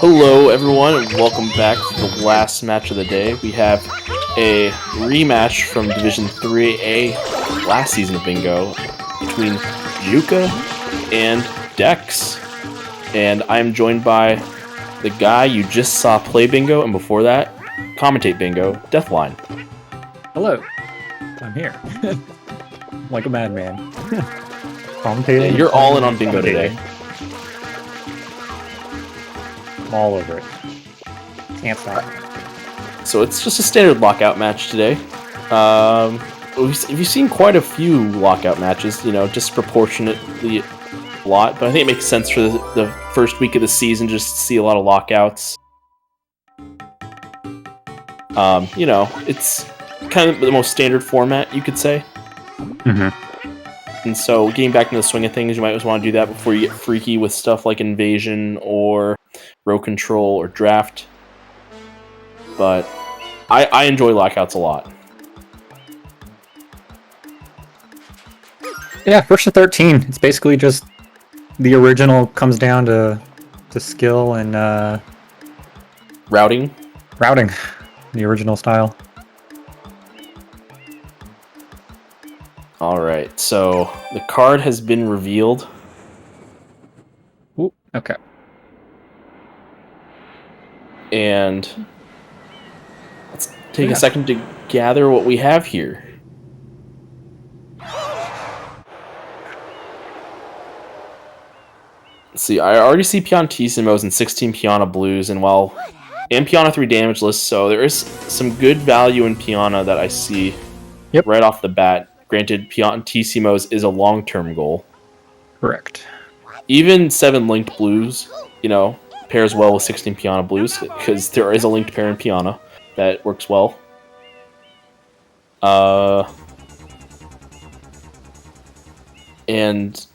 Hello, everyone, and welcome back to the last match of the day. We have a rematch from Division 3A last season of Bingo between Juka and Dex. And I'm joined by the guy you just saw play Bingo, and before that, commentate Bingo, Deathline. Hello, I'm here. Like a madman. Commentating. Yeah, you're all in on Bingo today. I'm all over it. Can't stop. So it's just a standard Lockout match today. We've seen quite a few Lockout matches, disproportionately a lot, but I think it makes sense for the first week of the season just to see a lot of Lockouts. It's kind of the most standard format, you could say. Mm-hmm. And so getting back into the swing of things, you might just want to do that before you get freaky with stuff like Invasion or Row Control or Draft. But I enjoy Lockouts a lot. Yeah, first to 13. It's basically just the original comes down to skill and Routing. The original style. Alright, so the card has been revealed. Ooh, okay. And let's take a second to gather what we have here. Let's see, I already see Piantissimos and 16 Piana Blues, and Piana 3 damage list, so there is some good value in Piana that I see right off the bat. Granted, Piantissimos is a long-term goal. Correct. Even 7 linked blues, pairs well with 16 Piana Blues, because there is a linked pair in Piana that works well. And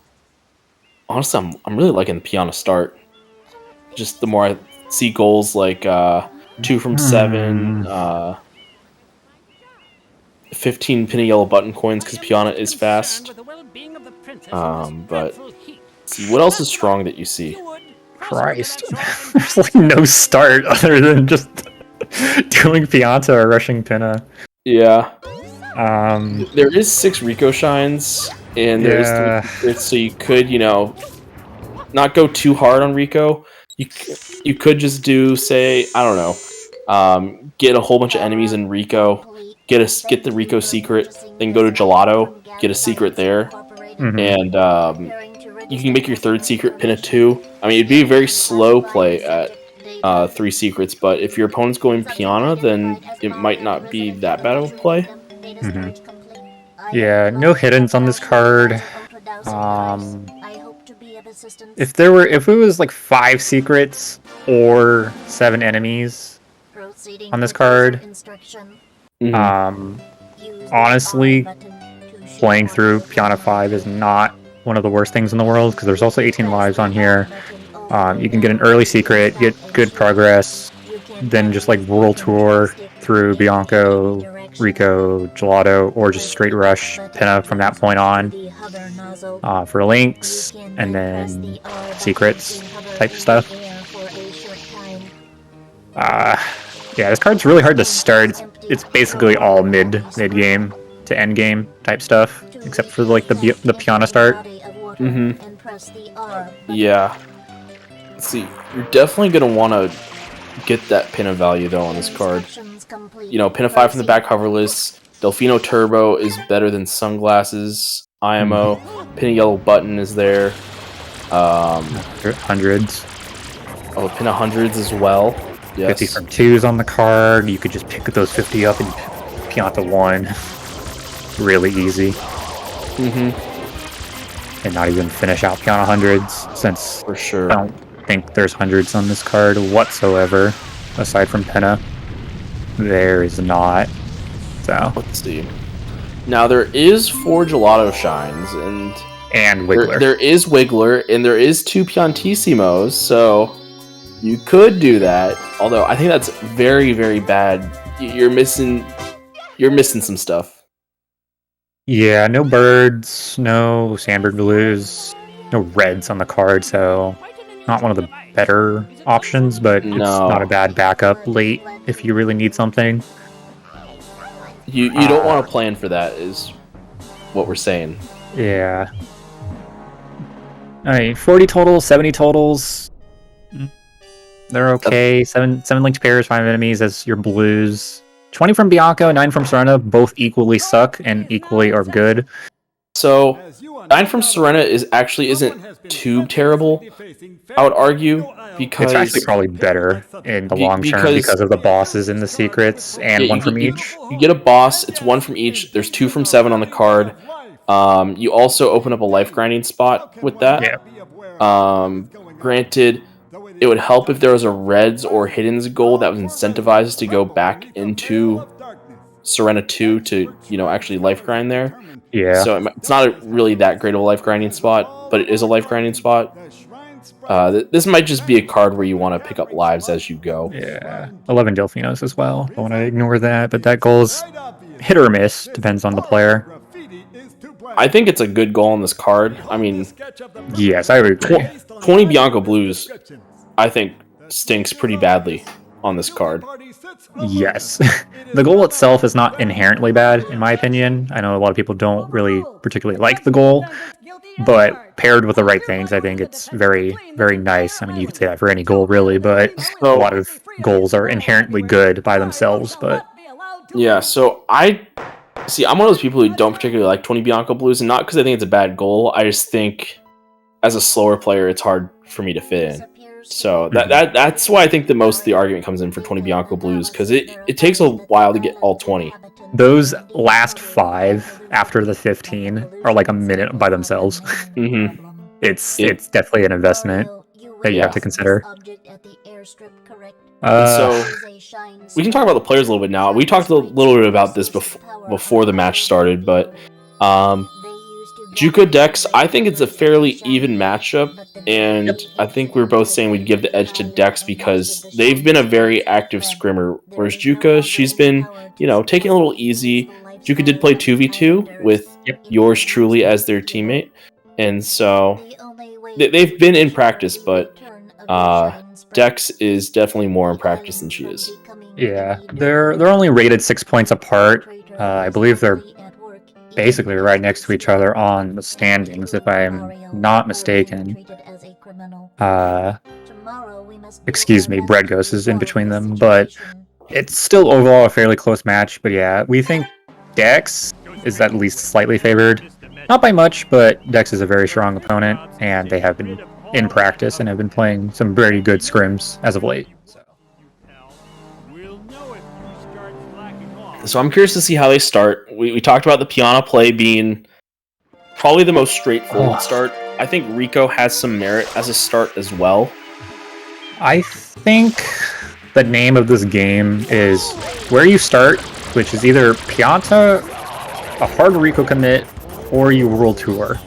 honestly, I'm really liking the Piana start. Just the more I see goals like 2 from 7, 15 penny yellow button coins because Piana is fast. But see, what else is strong that you see? Christ. There's like no start other than just doing Pianta or rushing Pinna. Yeah. There is 6 Rico shines, and there is 3 secrets, so you could, not go too hard on Rico. You could just do, say, I don't know, get a whole bunch of enemies in Rico, get the Rico secret, then go to Gelato, get a secret there, and you can make your 3rd secret pin a 2. I mean, it'd be a very slow play at 3 secrets, but if your opponent's going Piana, then it might not be that bad of a play. Mm-hmm. Yeah, no hiddens on this card. If it was like 5 secrets or 7 enemies on this card, honestly, playing through Piana 5 is not one of the worst things in the world, because there's also 18 lives on here. You can get an early secret, get good progress, then just like World Tour through Bianco, Rico, Gelato, or just straight rush Pinna from that point on for links and then secrets type stuff. Yeah, this card's really hard to start. It's basically all mid game to end game type stuff, except for like the Piana start. Yeah. Let's see, you're definitely gonna want to get that Pinna value though on this card. Pinna 5 from the back cover list. Delfino Turbo is better than Sunglasses. IMO. Pinna Yellow Button is there. Hundreds. Oh, Pinna Hundreds as well. Yes. 50 from 2s on the card. You could just pick those 50 up and Pianta 1. Really easy. And not even finish out Piana hundreds, since for sure I don't think there's hundreds on this card whatsoever, aside from Pinna. There is not. So let's see. Now there is 4 Gelato shines and Wiggler. There is Wiggler and there is 2 Piantissimos, so you could do that. Although I think that's very, very bad. You're missing some stuff. Yeah, no birds, no Sandberg Blues, no reds on the card, so not one of the better options, but it's not a bad backup late if you really need something. You don't want to plan for that, is what we're saying. Yeah. All right, 40 totals, 70 totals. They're okay. Seven linked pairs, 5 enemies as your blues. 20 from Bianco, 9 from Serena. Both equally suck and equally are good. So 9 from Serena isn't too terrible, I would argue, because it's actually probably better in the long term because of the bosses and the secrets, and one from each. You get a boss. It's 1 from each. There's 2 from 7 on the card. You also open up a life grinding spot with that. Yeah. Granted, it would help if there was a reds or hiddens goal that was incentivized to go back into Serena 2 to, actually life grind there. Yeah. So it's not really that great of a life grinding spot, but it is a life grinding spot. This might just be a card where you want to pick up lives as you go. Yeah. 11 Delfinos as well. Don't want to ignore that, but that goal is hit or miss. Depends on the player. I think it's a good goal on this card. I mean, yes, I agree. 20 Bianco Blues, I think, stinks pretty badly on this card. Yes. The goal itself is not inherently bad, in my opinion. I know a lot of people don't really particularly like the goal, but paired with the right things, I think it's very, very nice. I mean, you could say that for any goal, really, but a lot of goals are inherently good by themselves. But yeah, so I'm one of those people who don't particularly like 20 Bianco Blues, and not because I think it's a bad goal. I just think, as a slower player, it's hard for me to fit in. So that's why I think the most of the argument comes in for 20 Bianco Blues, because it takes a while to get all 20. Those last 5 after the 15 are like a minute by themselves. Mm-hmm. It's definitely an investment that you have to consider. So we can talk about the players a little bit now. We talked a little bit about this before the match started, but Jukatox, I think it's a fairly even matchup, and I think we're both saying we'd give the edge to Dex because they've been a very active scrimmer, whereas Juka, she's been, taking a little easy. Juka did play 2v2 with yours truly as their teammate, and so they've been in practice, but Dex is definitely more in practice than she is. Yeah, they're only rated 6 points apart. I believe they're basically right next to each other on the standings, if I'm not mistaken. Excuse me, Bread Ghost is in between them, but it's still overall a fairly close match. But yeah, we think Dex is at least slightly favored. Not by much, but Dex is a very strong opponent, and they have been in practice and have been playing some very good scrims as of late. So I'm curious to see how they start. We talked about the Piana play being probably the most straightforward start. I think Rico has some merit as a start as well. I think the name of this game is where you start, which is either Pianta, a hard Rico commit, or you World Tour.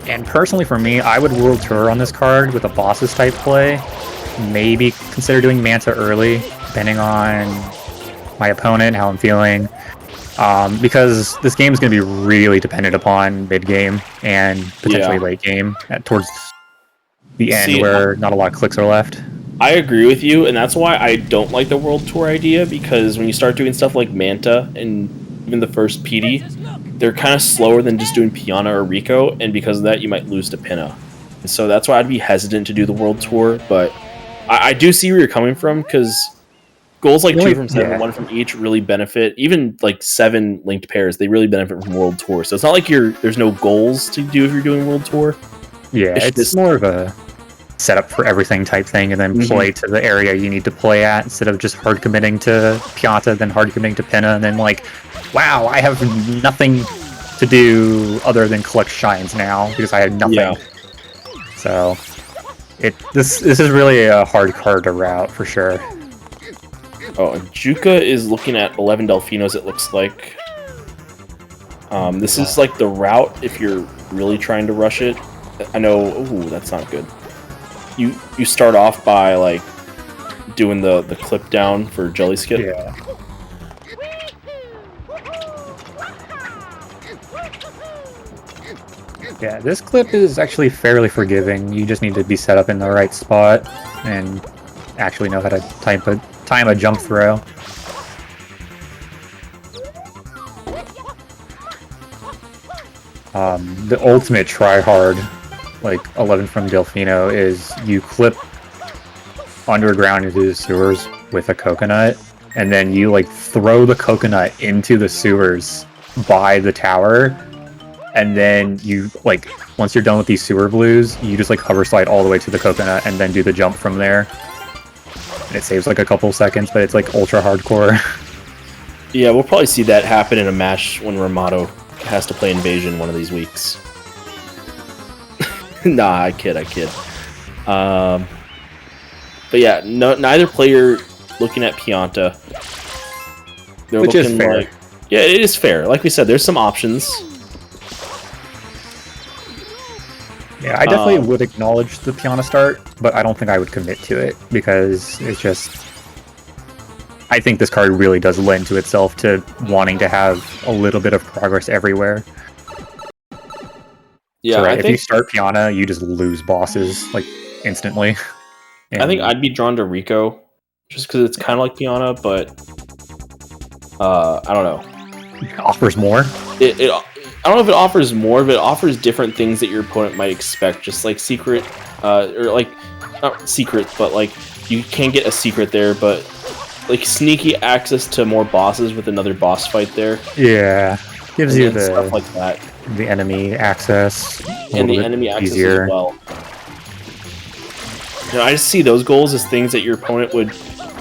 And personally for me, I would World Tour on this card with a bosses type play. Maybe consider doing Manta early, depending on my opponent, how I'm feeling, because this game is going to be really dependent upon mid-game and potentially late game towards the end where not a lot of clicks are left. I agree with you, and that's why I don't like the World Tour idea, because when you start doing stuff like Manta and even the first PD, they're kind of slower than just doing Piana or Rico, and because of that, you might lose to Pinna. And so that's why I'd be hesitant to do the World Tour, but I do see where you're coming from, because goals like 2 from 7, 1 from each really benefit. Even like 7 linked pairs, they really benefit from World Tour. So it's not like there's no goals to do if you're doing World Tour. Yeah, it's more of a setup for everything type thing, and then play to the area you need to play at instead of just hard committing to Pianta, then hard committing to Pinna, and then like, wow, I have nothing to do other than collect shines now because I had nothing. Yeah. So this is really a hard card to route for sure. Oh, Juka is looking at 11 Delfinos, it looks like. This is like the route if you're really trying to rush it. I know, ooh, that's not good. You start off by like doing the clip down for Jelly Skip. Yeah. Yeah, this clip is actually fairly forgiving. You just need to be set up in the right spot and actually know how to time a jump throw. The ultimate try-hard, like 11 from Delfino, is you clip underground into the sewers with a coconut, and then you like throw the coconut into the sewers by the tower, and then you like once you're done with these sewer blues, you just like hover slide all the way to the coconut and then do the jump from there. And it saves like a couple seconds, but it's like ultra hardcore. Yeah, we'll probably see that happen in a match when Ramato has to play Invasion one of these weeks. Nah, I kid. But yeah, neither player looking at Pianta. Which is fair. Like, yeah, it is fair. Like we said, there's some options. Yeah, I definitely would acknowledge the Pianta start, but I don't think I would commit to it because it's just... I think this card really does lend to itself to wanting to have a little bit of progress everywhere. Yeah, so, right, if you start Pianta, you just lose bosses like instantly. And I think I'd be drawn to Rico, just because it's kind of like Pianta, but I don't know. It offers more. I don't know if it offers more, but it offers different things that your opponent might expect, just like secret, or like not secret, but like you can get a secret there, but like sneaky access to more bosses with another boss fight there. Yeah, gives you the stuff like that. The enemy access, and the enemy access as well. You know, I just see those goals as things that your opponent would,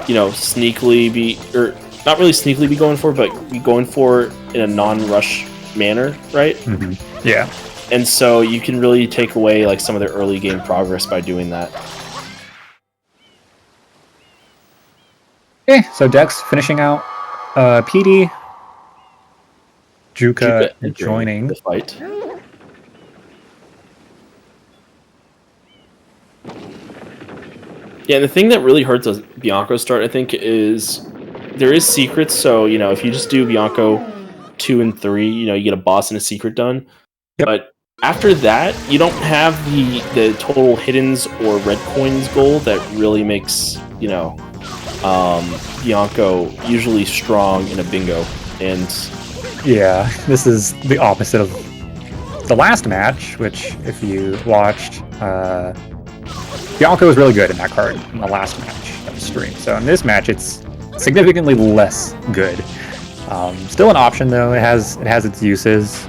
you know, sneakily be, or not really sneakily be going for, but be going for in a non-rush manner, right? Mm-hmm. Yeah. And so you can really take away like some of their early game progress by doing that. Okay, so Dex finishing out PD. Juka joining the fight. Yeah, and the thing that really hurts a Bianco start, I think, is there is secrets. So, you know, if you just do Bianco 2 and 3, you know, you get a boss and a secret done. Yep. But after that, you don't have the total hiddens or red coins goal that really makes, you know, Bianco usually strong in a bingo. And yeah, this is the opposite of the last match, which if you watched, Bianco was really good in that card in the last match of the stream. So in this match, it's significantly less good. Still an option though. It has its uses.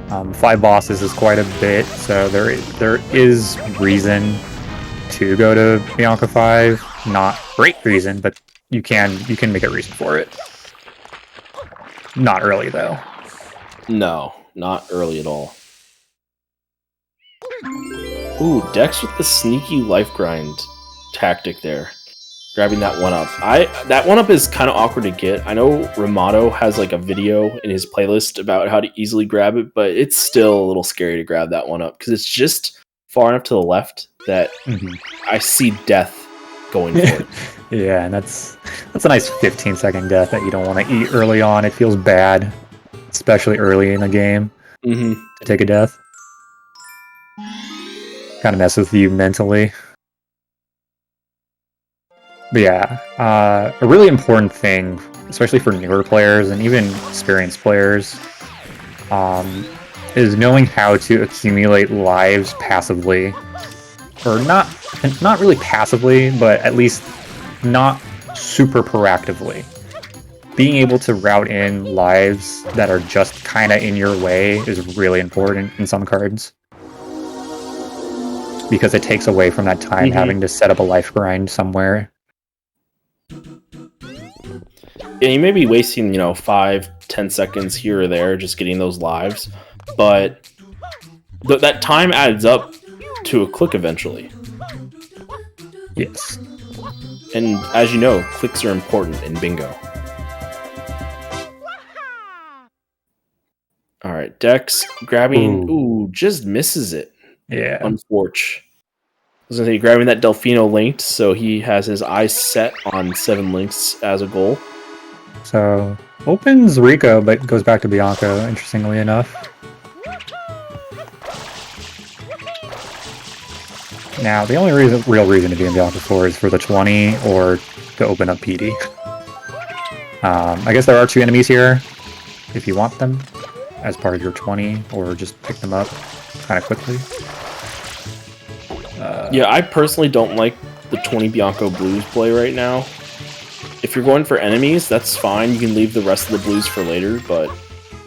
5 bosses is quite a bit, so there is reason to go to Bianco 5. Not great reason, but you can make a reason for it. Not early though. No, not early at all. Ooh, Dex with the sneaky life grind tactic there. Grabbing that one up. That one up is kind of awkward to get. I know Ramato has like a video in his playlist about how to easily grab it, but it's still a little scary to grab that one up because it's just far enough to the left that I see death going for it. Yeah, and that's a nice 15-second death that you don't want to eat early on. It feels bad, especially early in the game, to take a death. Kind of mess with you mentally. But yeah, a really important thing, especially for newer players and even experienced players, is knowing how to accumulate lives passively. Or not really passively, but at least not super proactively. Being able to route in lives that are just kind of in your way is really important in some cards. Because it takes away from that time having to set up a life grind somewhere. Yeah, you may be wasting, 5-10 seconds here or there just getting those lives, but that time adds up to a click eventually. Yes. And as you know, clicks are important in bingo. Alright, Dex grabbing... Ooh, just misses it. Yeah. Unfortunate. I was going to say, grabbing that Delfino linked, so he has his eyes set on 7 links as a goal. So, opens Rico, but goes back to Bianco, interestingly enough. Now, the only real reason to be in Bianca 4 is for the 20 or to open up PD. I guess there are 2 enemies here, if you want them, as part of your 20, or just pick them up kind of quickly. Yeah, I personally don't like the 20 Bianco blues play right now. If you're going for enemies, that's fine. You can leave the rest of the blues for later, but...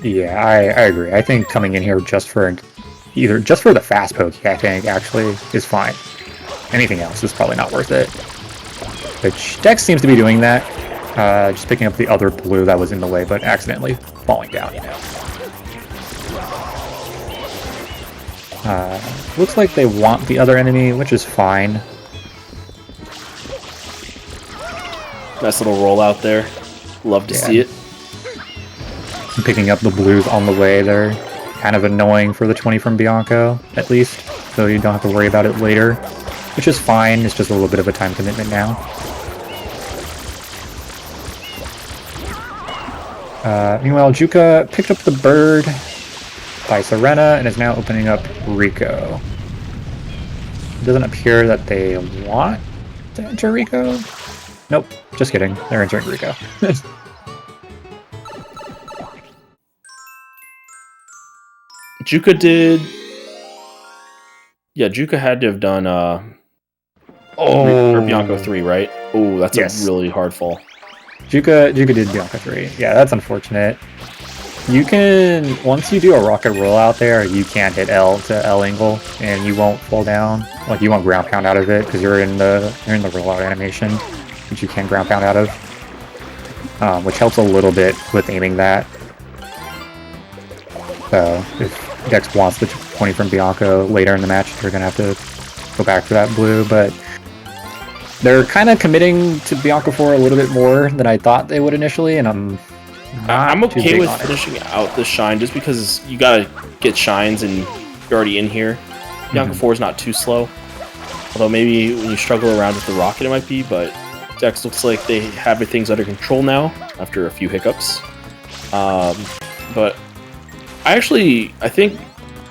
Yeah, I agree. I think coming in here just for the fast poke, I think, actually, is fine. Anything else is probably not worth it. Which Dex seems to be doing that. Just picking up the other blue that was in the way, but accidentally falling down, you know. Looks like they want the other enemy, which is fine. Nice little rollout there. Love to see it. Picking up the blues on the way, they're kind of annoying for the 20 from Bianco, at least. So you don't have to worry about it later, which is fine. It's just a little bit of a time commitment now. Meanwhile, Juka picked up the bird by Serena and is now opening up Rico. It doesn't appear that they want to enter Rico. Nope, just kidding. They're entering Rico. Juka did... Yeah, Juka had to have done Bianco 3, right? Oh, that's a really hard fall. Juka did Bianco 3. Yeah, that's unfortunate. You can, once you do a rocket roll out there, you can't hit L to L angle, and you won't fall down. Like, you won't ground pound out of it, because you're in the rollout animation, which you can ground pound out of. Which helps a little bit with aiming that. So, if Dex wants the 20 from Bianco later in the match, they're going to have to go back for that blue, but they're kind of committing to Bianco 4 a little bit more than I thought they would initially, and I'm okay with finishing out the shine, just because you gotta get shines and you're already in here. Bianco 4 is not too slow, although maybe when you struggle around with the rocket it might be, but Dex looks like they have things under control now after a few hiccups. But I think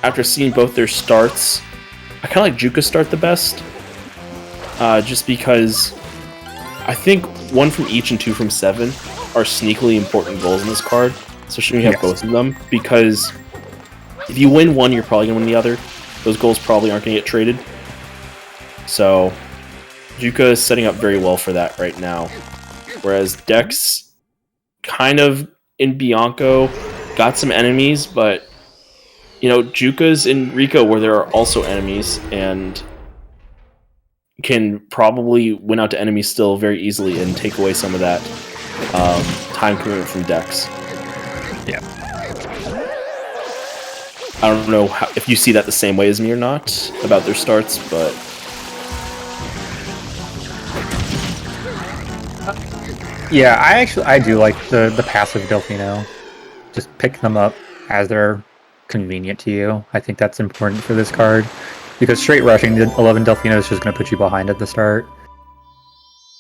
after seeing both their starts, I kind of like Juka's start the best. Just because I think 1 from each and 2 from 7 are sneakily important goals in this card, especially when you have both of them, because if you win one, you're probably going to win the other. Those goals probably aren't going to get traded. So Juka is setting up very well for that right now. Whereas Dex, kind of in Bianco, got some enemies, but you know, Juka's in Rico where there are also enemies, and can probably win out to enemies still very easily and take away some of that time commitment from Dex. Yeah. I don't know if you see that the same way as me or not about their starts, but yeah, I do like the passive Delfino. Just pick them up as they're convenient to you. I think that's important for this card, because straight rushing the 11 Delfino is just going to put you behind at the start.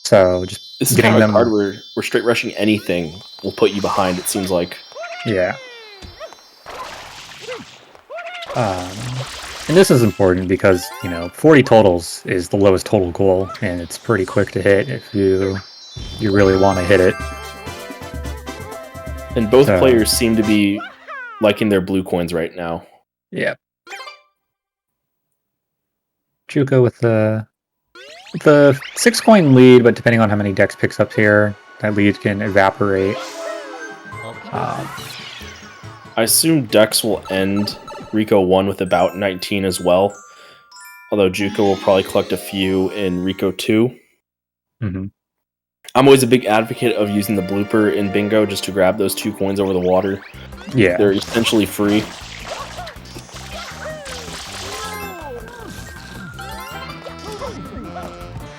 So just this is kind of a card where straight rushing anything will put you behind, it seems like. Yeah. And this is important because, you know, 40 totals is the lowest total goal, and it's pretty quick to hit if you really want to hit it. And both players seem to be liking their blue coins right now. Yeah. Juka with the 6-coin lead, but depending on how many Dex picks up here, that lead can evaporate. I assume Dex will end Rico 1 with about 19 as well, although Juka will probably collect a few in Rico 2. Mm-hmm. I'm always a big advocate of using the blooper in Bingo just to grab those 2 coins over the water. Yeah. They're essentially free.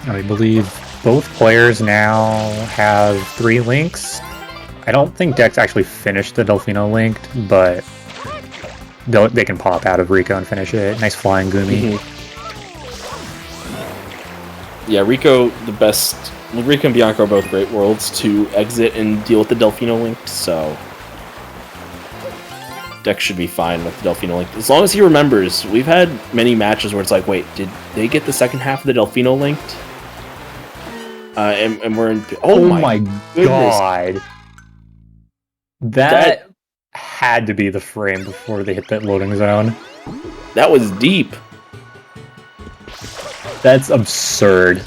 I believe both players now have 3 links. I don't think Dex actually finished the Delfino linked, but they can pop out of Rico and finish it. Nice flying Gumi. Mm-hmm. Yeah, Rico, the best. Rico and Bianco are both great worlds to exit and deal with the Delfino linked, so Dex should be fine with Delfino Link. As long as he remembers. We've had many matches where it's like, wait, did they get the second half of the Delfino linked? And we're in... Oh my god. That had to be the frame before they hit that loading zone. That was deep. That's absurd.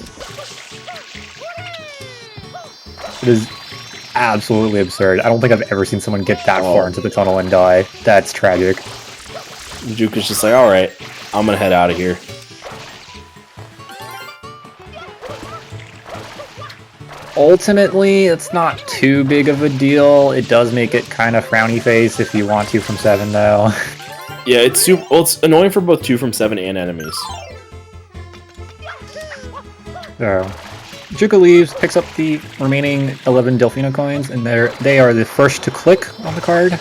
It is absolutely absurd. I don't think I've ever seen someone get that far into the tunnel and die. That's tragic. Juke is just like, alright, I'm gonna head out of here. Ultimately, it's not too big of a deal. It does make it kind of frowny face if you want to from 7, though. Yeah, it's it's annoying for both 2 from 7 and enemies. So, Juka leaves, picks up the remaining 11 Delfino coins, and they are the first to click on the card.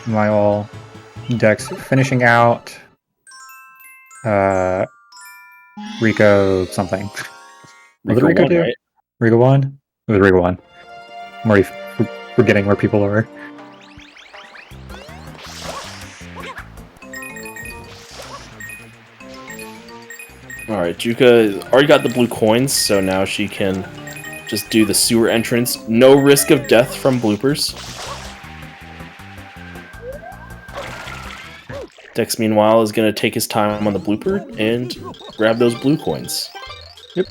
While Dex finishing out Rico something. Was it Rico 2? Right? Rico 1? It was Rico 1. I'm already forgetting where people are. Alright, Juka already got the blue coins, so now she can just do the sewer entrance. No risk of death from bloopers. Dex, meanwhile, is going to take his time on the blooper and grab those blue coins. Yep.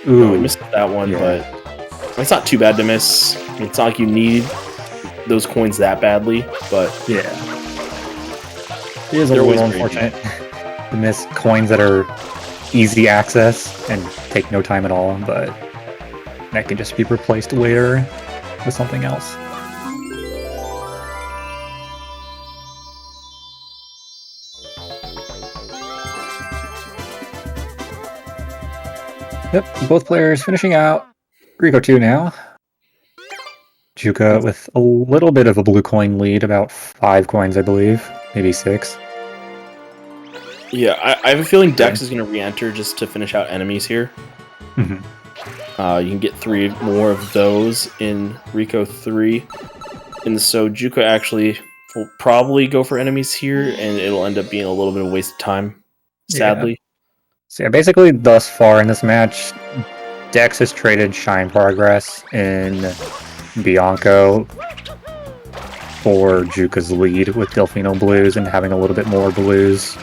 Ooh, no, we missed that one, but it's not too bad to miss. It's not like you need those coins that badly, but yeah. It is a little unfortunate to miss coins that are easy access and take no time at all, but that can just be replaced later with something else. Yep, both players finishing out. Rico 2 now. Juka with a little bit of a blue coin lead, about 5 coins, I believe. Maybe 6. Yeah, I have a feeling Dex is going to re-enter just to finish out enemies here. Mm-hmm. You can get 3 more of those in Rico 3. And so Juka actually will probably go for enemies here, and it'll end up being a little bit of a waste of time, sadly. Yeah. So yeah, basically thus far in this match, Dex has traded Shine Progress in Bianco for Juka's lead with Delfino Blues and having a little bit more blues.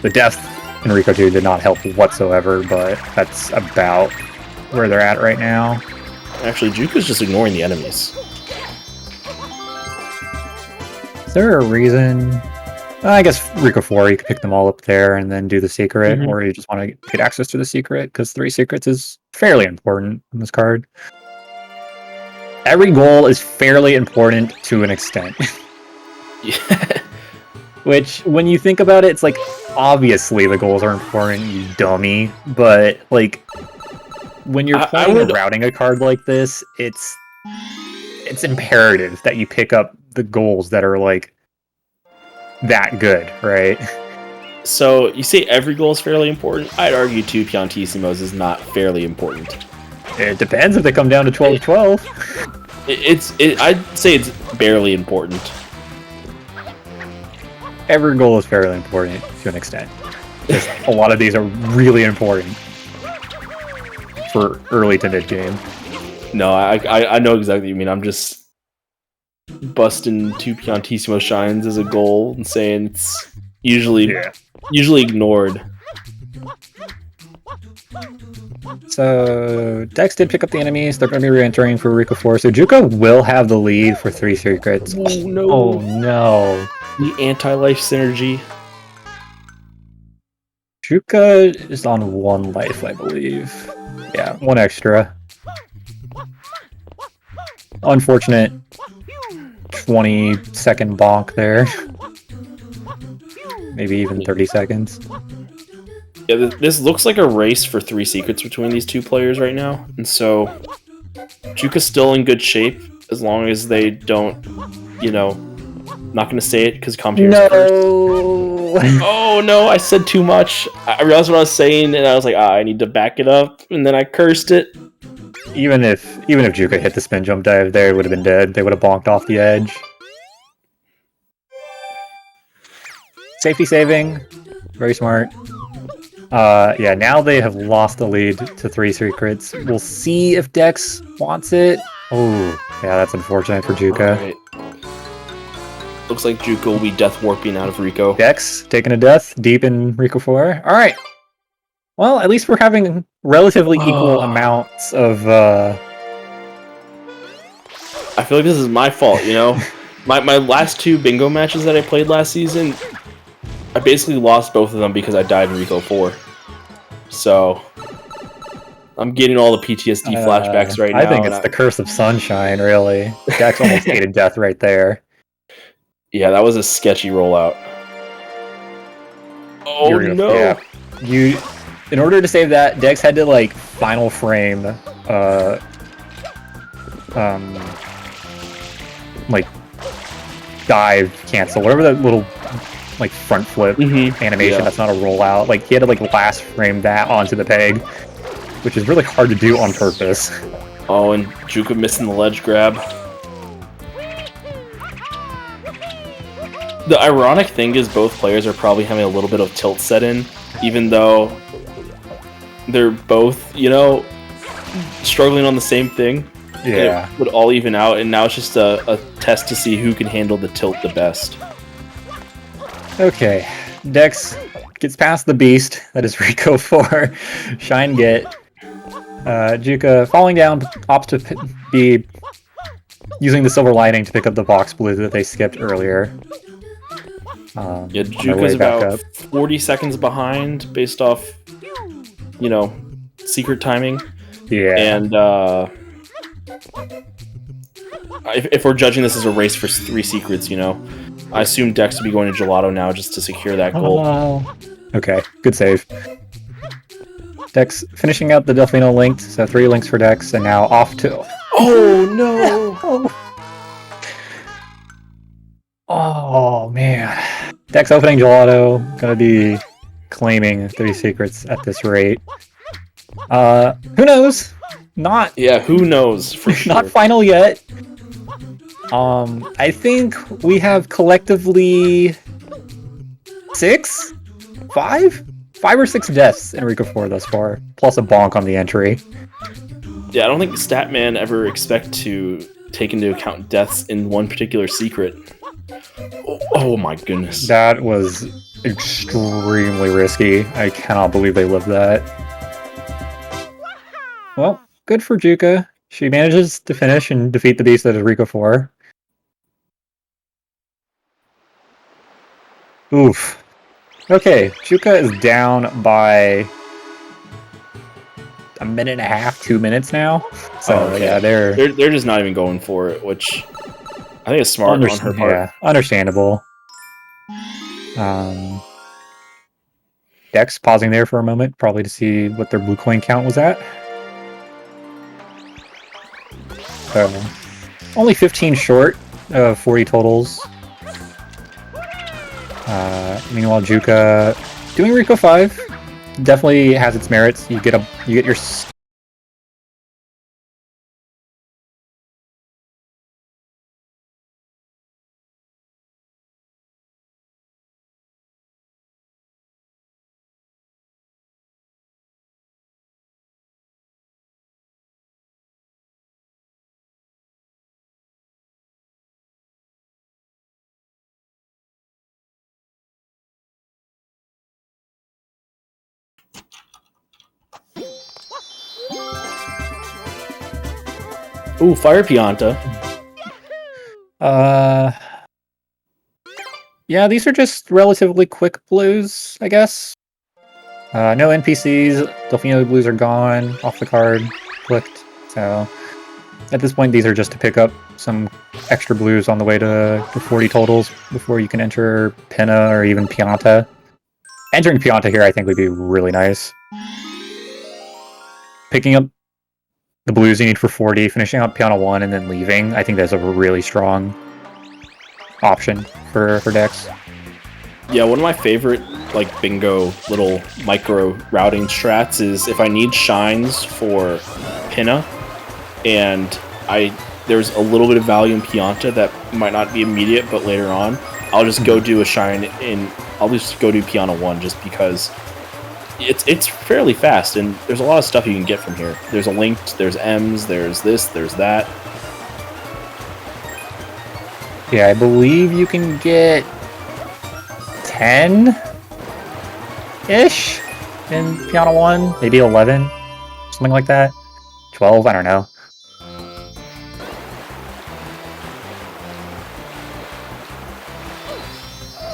The death in Rico 2 did not help whatsoever, but that's about where they're at right now. Actually, Juka's just ignoring the enemies. Is there a reason? I guess Rico 4, you could pick them all up there and then do the secret, or you just want to get access to the secret, because 3 secrets is fairly important on this card. Every goal is fairly important to an extent. Yeah. Which, when you think about it, it's like, obviously the goals are important, you dummy, but, like, when you're playing or routing a card like this, it's imperative that you pick up the goals that are, like, that good, right? So, you say every goal is fairly important? I'd argue 2 Piantissimos is not fairly important. It depends if they come down to 12-12. I'd say it's barely important. Every goal is fairly important to an extent. A lot of these are really important for early to mid game. No, I know exactly what you mean. I'm just busting 2 Piantissimo shines as a goal and saying it's usually ignored. So Dex did pick up the enemies. They're going to be re-entering for Rico 4. So Juka will have the lead for 3 secrets. Oh no! Oh no! The anti-life synergy. Juka is on 1 life, I believe. Yeah, 1 extra. Unfortunate 20-second bonk there. Maybe even 30 seconds. Yeah, this looks like a race for 3 secrets between these 2 players right now. And so, Juka's still in good shape, as long as they don't, Not going to say it because commentary is cursed. Oh no, I said too much. I realized what I was saying, and I was like, I need to back it up, and then I cursed it. Even if Juka hit the spin jump dive, they would have been dead. They would have bonked off the edge. Safety saving, very smart. Yeah, now they have lost the lead to 3 secrets. We'll see if Dex wants it. Oh, yeah, that's unfortunate for Juka. Right. Looks like Juka will be death warping out of Rico. Dex taking a death deep in Rico 4. All right. Well, at least we're having relatively equal amounts of. I feel like this is my fault, you know? my last 2 bingo matches that I played last season, I basically lost both of them because I died in Rico 4. So, I'm getting all the PTSD flashbacks right now. I think it's the curse of sunshine, really. Dex almost hated death right there. Yeah, that was a sketchy rollout. Oh no! Yeah. In order to save that, Dex had to like final frame, like dive cancel, whatever that little like front flip animation. That's not a rollout. Like he had to like last frame that onto the peg, which is really hard to do on purpose. Oh, and Juka missing the ledge grab. The ironic thing is both players are probably having a little bit of tilt set in, even though they're both, you know, struggling on the same thing. Yeah. It would all even out, and now it's just a test to see who can handle the tilt the best. Okay. Dex gets past the beast that is Rico 4. Shine get. Juka falling down, opts to be using the silver lining to pick up the box blue that they skipped earlier. Yeah, Juka's about 40 seconds behind based off, you know, secret timing. Yeah. And if we're judging this as a race for 3 secrets, you know, I assume Dex will be going to Gelato now just to secure that goal. Okay, good save. Dex finishing out the Delfino linked, so 3 links for Dex, and now off to... Oh, no! Oh, man. Dex opening Gelato, gonna be claiming 3 secrets at this rate. Who knows? Not... Yeah, who knows, for sure. Not final yet. I think we have collectively 5 or 6 deaths in Rico 4 thus far, plus a bonk on the entry. Yeah, I don't think Statman ever expect to take into account deaths in one particular secret. Oh my goodness. That was extremely risky. I cannot believe they lived that. Well, good for Juka. She manages to finish and defeat the beast that is Rico 4. Oof. Okay, Juka is down by a minute and a half, 2 minutes now. So yeah, they're just not even going for it, which I think is smart on her part. Yeah, understandable. Dex pausing there for a moment, probably to see what their blue coin count was at. Only 15 short of 40 totals. Meanwhile, Juka doing Rico 5 definitely has its merits. You get your Ooh, Fire Pianta. Yeah, these are just relatively quick blues, I guess. No NPCs. Delfino blues are gone, off the card, clicked. So at this point, these are just to pick up some extra blues on the way to 40 totals before you can enter Pinna or even Pianta. Entering Pianta here, I think, would be really nice. Picking up the blues you need for 40, finishing out Pianta 1, and then leaving. I think that's a really strong option for Dex. Yeah, one of my favorite like bingo little micro routing strats is if I need shines for Pinna and there's a little bit of value in Pianta that might not be immediate, but later on, I'll just go do a shine I'll just go do Piana 1 just because it's fairly fast and there's a lot of stuff you can get from here. There's a linked, there's M's, there's this, there's that. Yeah, I believe you can get 10-ish in Piano 1, maybe 11, something like that. 12, I don't know.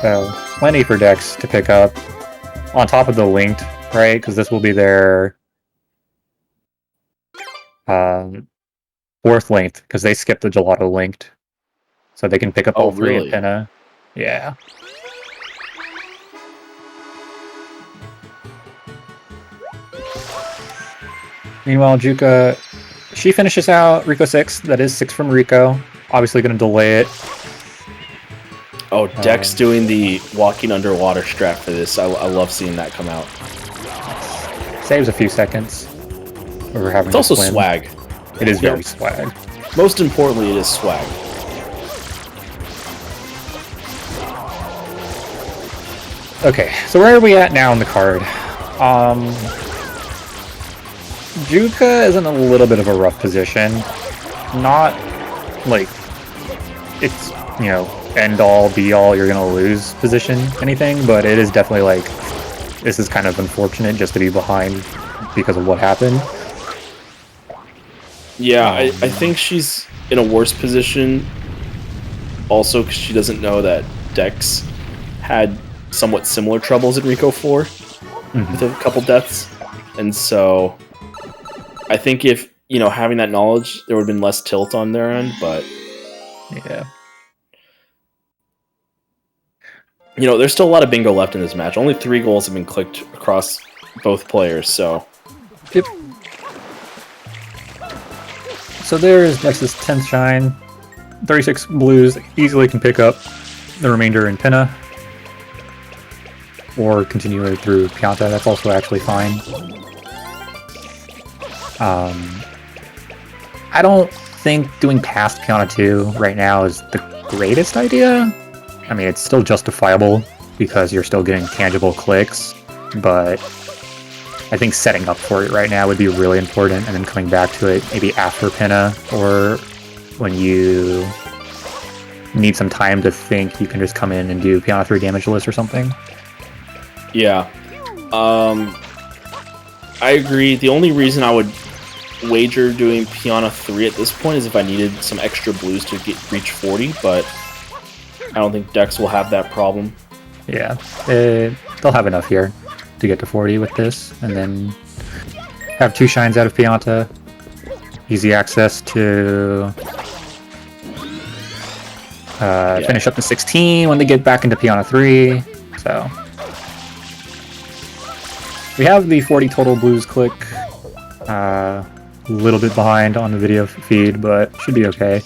So, plenty for Dex to pick up. On top of the linked, right? Because this will be their fourth linked, because they skipped the Gelato linked. So they can pick up all three in Pinna. Yeah. Meanwhile, Juka, she finishes out Rico 6. That is 6 from Rico. Obviously going to delay it. Oh, Dex doing the walking underwater strat for this. I love seeing that come out. Saves a few seconds. We're having it's also swim. Swag. It is very swag. Most importantly, it is swag. Okay, so where are we at now in the card? Juka is in a little bit of a rough position. Not like it's, you know, end all be all you're gonna lose position anything, but it is definitely like this is kind of unfortunate just to be behind because of what happened. Yeah, I think she's in a worse position also because she doesn't know that Dex had somewhat similar troubles in Rico 4 with a couple deaths, and so I think if, you know, having that knowledge, there would have been less tilt on their end, but yeah. You know, there's still a lot of bingo left in this match. Only 3 goals have been clicked across both players, so... Yep. So there's Nexus 10th Shine. 36 blues easily can pick up the remainder in Pinna. Or continue it through Pianta, that's also actually fine. I don't think doing past Pianta 2 right now is the greatest idea. I mean, it's still justifiable because you're still getting tangible clicks, but I think setting up for it right now would be really important, and then coming back to it maybe after Pinna, or when you need some time to think, you can just come in and do Piana 3 damage list or something. Yeah. I agree. The only reason I would wager doing Piana 3 at this point is if I needed some extra blues to reach 40, but I don't think Dex will have that problem. Yeah, they'll have enough here to get to 40 with this, and then have 2 shines out of Pianta. Easy access to finish up to 16 when they get back into Piana 3. So we have the 40 total blues click. A little bit behind on the video feed, but should be okay.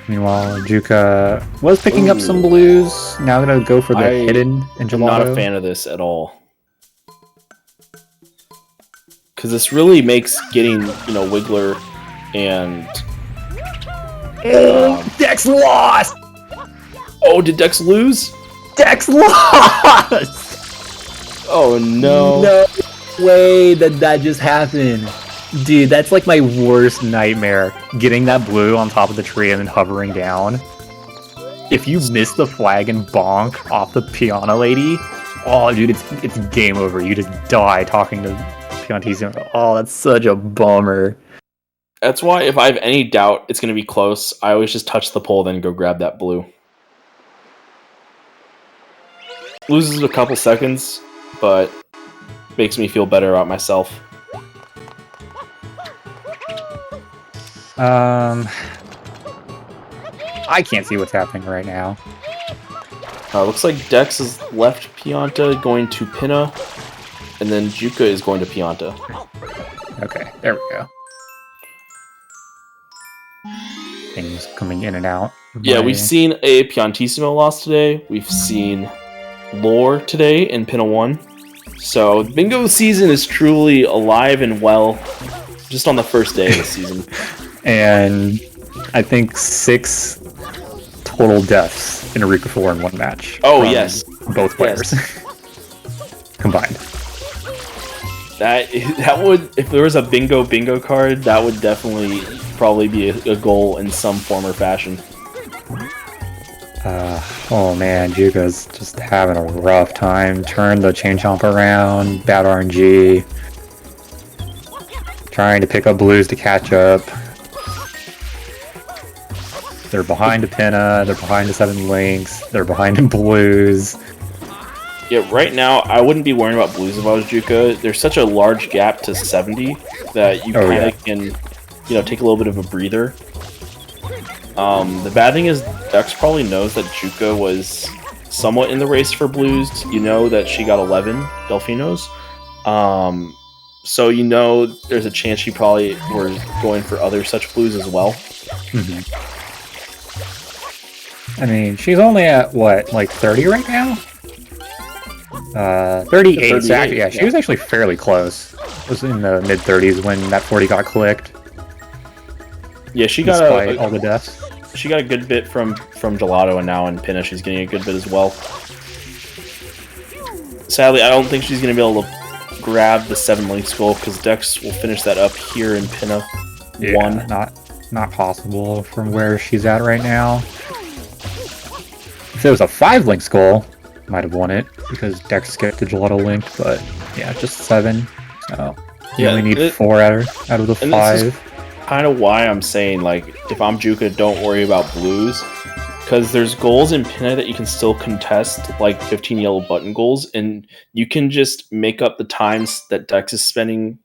Meanwhile, Juka was picking up some blues. Now I'm gonna go for the hidden in Gelato. I'm not a fan of this at all. Because this really makes getting, you know, Wiggler and... Dex lost! Oh, did Dex lose? Dex lost! Oh, no. No way that just happened. Dude, that's like my worst nightmare. Getting that blue on top of the tree and then hovering down. If you miss the flag and bonk off the Piana lady, oh, dude, it's game over. You just die talking to Piantissimo. Oh, that's such a bummer. That's why if I have any doubt it's going to be close, I always just touch the pole, then go grab that blue. Loses a couple seconds, but makes me feel better about myself. I can't see what's happening right now. Looks like Dex has left Pianta, going to Pinna, and then Juka is going to Pianta. Okay, there we go. things coming in and out. Yeah, we've seen a Piantissimo loss today. We've seen Lore today in Pinna 1. So bingo season is truly alive and well just on the first day of the season. And I think 6 total deaths in Eureka 4 in one match. Oh, yes. Both players. Yes. Combined. That would, if there was a bingo card, that would definitely probably be a goal in some form or fashion. Oh man, Juka's just having a rough time. Turn the chain chomp around, bad RNG. Trying to pick up blues to catch up. They're behind a Pinna, they're behind the 7 links, they're behind in blues. Yeah, right now, I wouldn't be worrying about blues if I was Juka. There's such a large gap to 70 that you kind of can, you know, take a little bit of a breather. The bad thing is, Dex probably knows that Juka was somewhat in the race for blues. You know that she got 11 Delfinos. So you know there's a chance she probably was going for other such blues as well. Mm-hmm. I mean, she's only at, what, like 30 right now? 38, so actually, yeah, she was actually fairly close. It was in the mid-30s when that 40 got clicked. Yeah, she got all the deaths. She got a good bit from Gelato, and now in Pinna she's getting a good bit as well. Sadly, I don't think she's going to be able to grab the 7 link skull, because Dex will finish that up here in Pinna 1. Not possible from where she's at right now. If it was a 5 link skull, might have won it, because Dex skipped the Gelato link, but yeah, just 7. So you only need 4 out of the 5. Kind of why I'm saying, like, if I'm Juka, don't worry about blues, because there's goals in Pinna that you can still contest, like 15 yellow button goals, and you can just make up the times that Dex is spending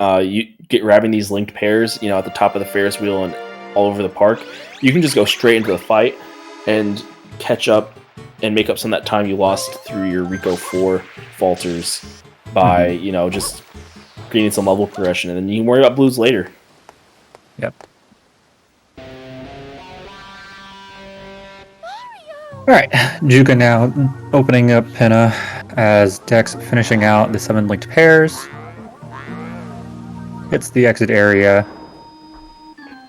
you get grabbing these linked pairs, you know, at the top of the Ferris wheel and all over the park. You can just go straight into the fight and catch up and make up some of that time you lost through your Rico 4 falters by, you know, just gaining some level progression, and then you can worry about blues later. Yep. Alright, Juka now opening up Pinna as Dex finishing out the 7 linked pairs. Hits the exit area.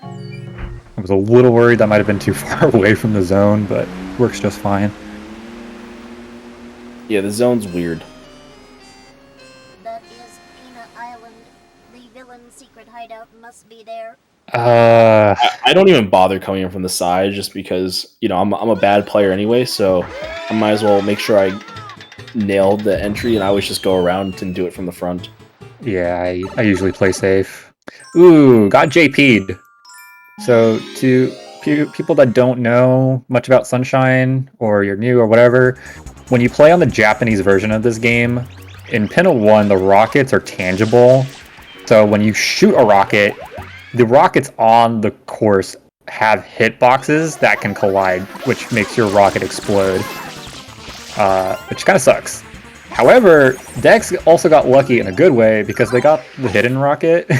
I was a little worried that might have been too far away from the zone, but works just fine. Yeah, the zone's weird. That is Pinna Island. The villain's secret hideout must be there. I don't even bother coming in from the side, just because, you know, I'm a bad player anyway, so I might as well make sure I nailed the entry, and I always just go around and do it from the front. Yeah, I usually play safe. Ooh, got JP'd. So to people that don't know much about Sunshine, or you're new or whatever, when you play on the Japanese version of this game, in Pinna 1, the rockets are tangible. So when you shoot a rocket, the rockets on the course have hitboxes that can collide, which makes your rocket explode, which kind of sucks. However, Dex also got lucky in a good way, because they got the hidden rocket,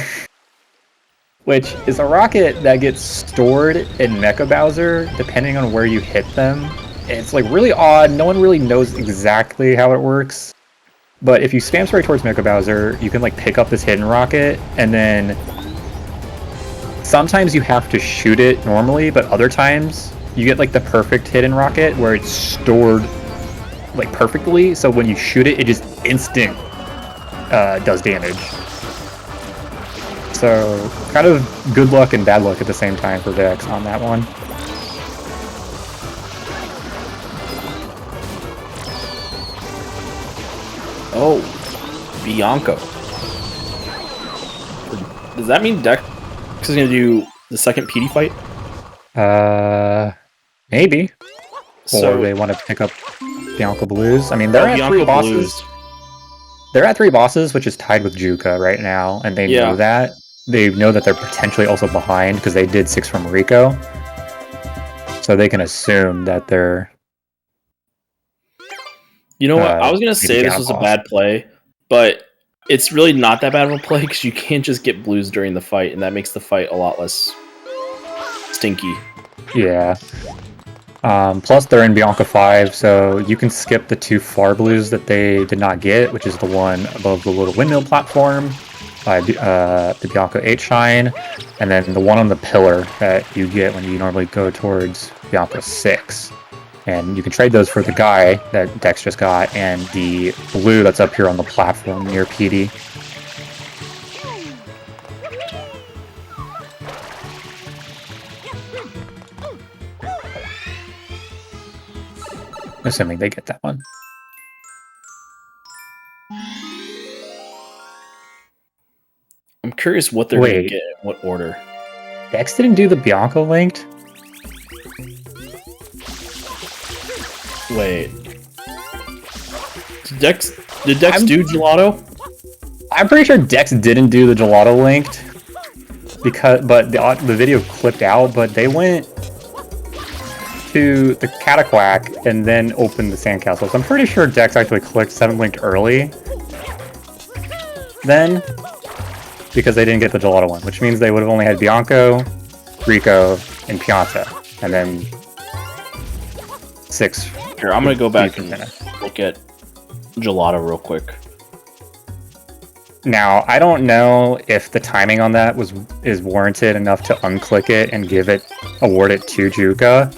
which is a rocket that gets stored in Mecha Bowser depending on where you hit them. It's like really odd, no one really knows exactly how it works, but if you spam straight towards Mecha Bowser, you can like pick up this hidden rocket, and then sometimes you have to shoot it normally, but other times you get like the perfect hidden rocket where it's stored like perfectly, so when you shoot it, it just instant does damage. So kind of good luck and bad luck at the same time for Dex on that one. Oh, Bianco. Does that mean Dex is going to do the second PD fight? Maybe. So, or they want to pick up Bianco Blues. I mean, they're at Bianco 3 bosses. Blues. They're at 3 bosses, which is tied with Juka right now, and they know that. They know that they're potentially also behind because they did 6 from Rico. So they can assume that they're... You know what? I was going to say this was a bad play, but it's really not that bad of a play because you can't just get blues during the fight, and that makes the fight a lot less stinky. Yeah. Plus, they're in Bianca 5, so you can skip the 2 far blues that they did not get, which is the one above the little windmill platform by the Bianca 8 shine, and then the one on the pillar that you get when you normally go towards Bianca 6. And you can trade those for the guy that Dex just got, and the blue that's up here on the platform near PD. Assuming they get that one. I'm curious what they're going to get, in what order. Dex didn't do the Bianca linked? Wait. Did Dex do gelato? I'm pretty sure Dex didn't do the gelato linked, but the video clipped out, but they went to the Cataquack and then opened the sandcastle. So I'm pretty sure Dex actually clicked 7 linked early then, because they didn't get the gelato one, which means they would have only had Bianco, Rico, and Pianta, and then 6. Here, I'm gonna go back and look at gelato real quick. Now, I don't know if the timing on that is warranted enough to unclick it and award it to Juka.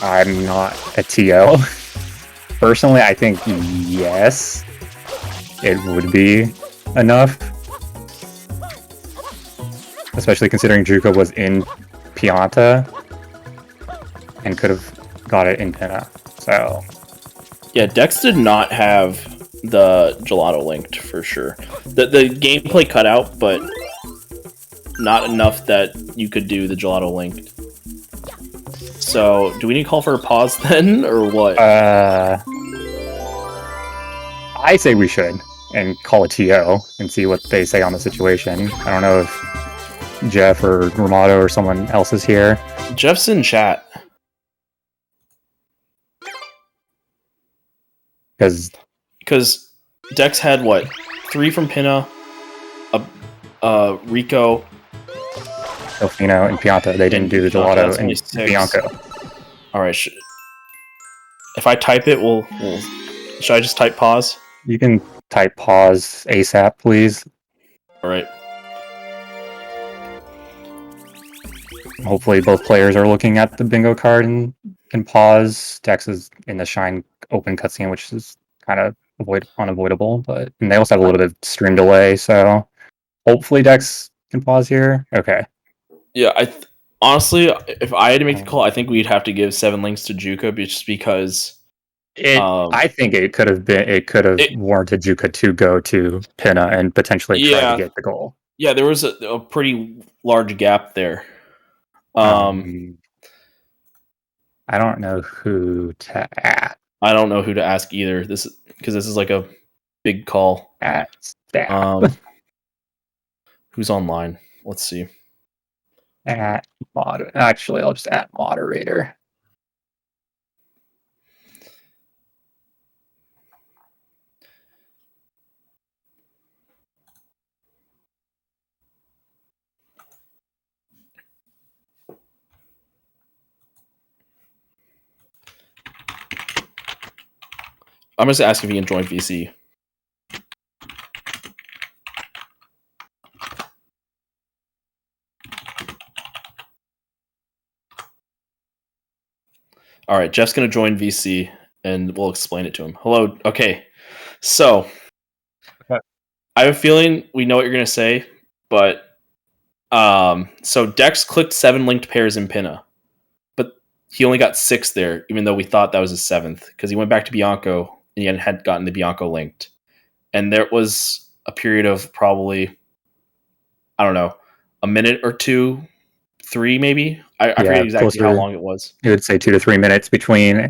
I'm not a TO. Personally, I think yes, it would be enough. Especially considering Juka was in Pianta and could have got it in Pinna. So yeah, Dex did not have the gelato linked for sure. The gameplay cut out, but not enough that you could do the gelato linked. So, do we need to call for a pause then, or what? I say we should, and call a TO and see what they say on the situation. I don't know if Jeff or Ramato or someone else is here. Jeff's in chat. Because Dex had what? 3 from Pinna, Rico, Delfino, and Pianta. They didn't do the gelato and Bianco. Alright, if I type it, should I just type pause? You can type pause ASAP, please. Alright. Hopefully both players are looking at the bingo card and can pause. Dex is in the Shine open cutscene, which is kind of unavoidable, and they also have a little bit of stream delay, so hopefully Dex can pause here. Okay. Yeah, honestly, if I had to make the call, I think we'd have to give 7 links to Juka just because I think it could have warranted Juka to go to Pinna and potentially try to get the goal. Yeah, there was a pretty large gap there. I don't know who to ask. I don't know who to ask either. Because this is like a big call. At staff. Who's online? Let's see. Actually, I'll just add moderator. I'm just asking if you can join VC. All right, Jeff's going to join VC, and we'll explain it to him. Hello. Okay. So, I have a feeling we know what you're going to say, but so Dex clicked 7 linked pairs in Pinna, but he only got 6 there, even though we thought that was his 7th, because he went back to Bianco and he had gotten the Bianco linked. And there was a period of probably, I don't know, a minute or 2, 3 maybe. I forget exactly how long it was. It would say 2 to 3 minutes between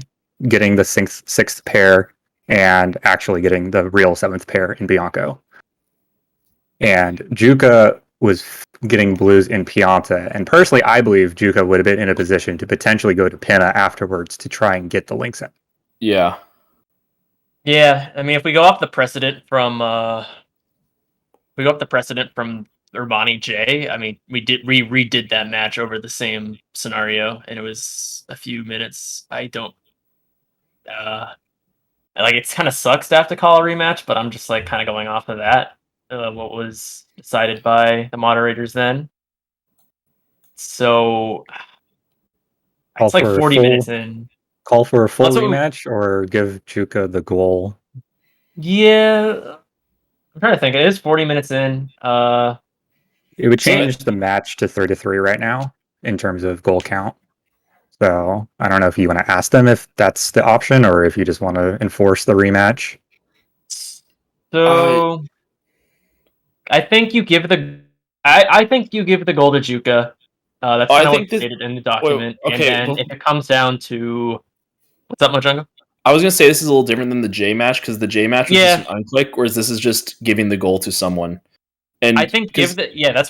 getting the 6th pair and actually getting the real 7th pair in Bianco. And Juka was getting blues in Pianta, and personally, I believe Juka would have been in a position to potentially go to Pinna afterwards to try and get the links in. Yeah. Yeah, I mean, if we go off the precedent from Urbani J. I mean, we redid that match over the same scenario, and it was a few minutes. I don't like. It kind of sucks to have to call a rematch, but I'm just like kind of going off of that. What was decided by the moderators then. So Call it's like for 40 minutes in. Call for a full That's what we- rematch or give Juka the goal. Yeah, I'm trying to think. It is 40 minutes in. It would So- change the match to 3-3 right now in terms of goal count. So I don't know if you want to ask them if that's the option or if you just want to enforce the rematch. So I think you give the I think you give the goal to Juka. That's kind of what's stated in the document. okay, and then if it comes down to what's up, Mojongo? I was gonna say this is a little different than the J match because the J match was just an unclick, whereas this is just giving the goal to someone. And I think that's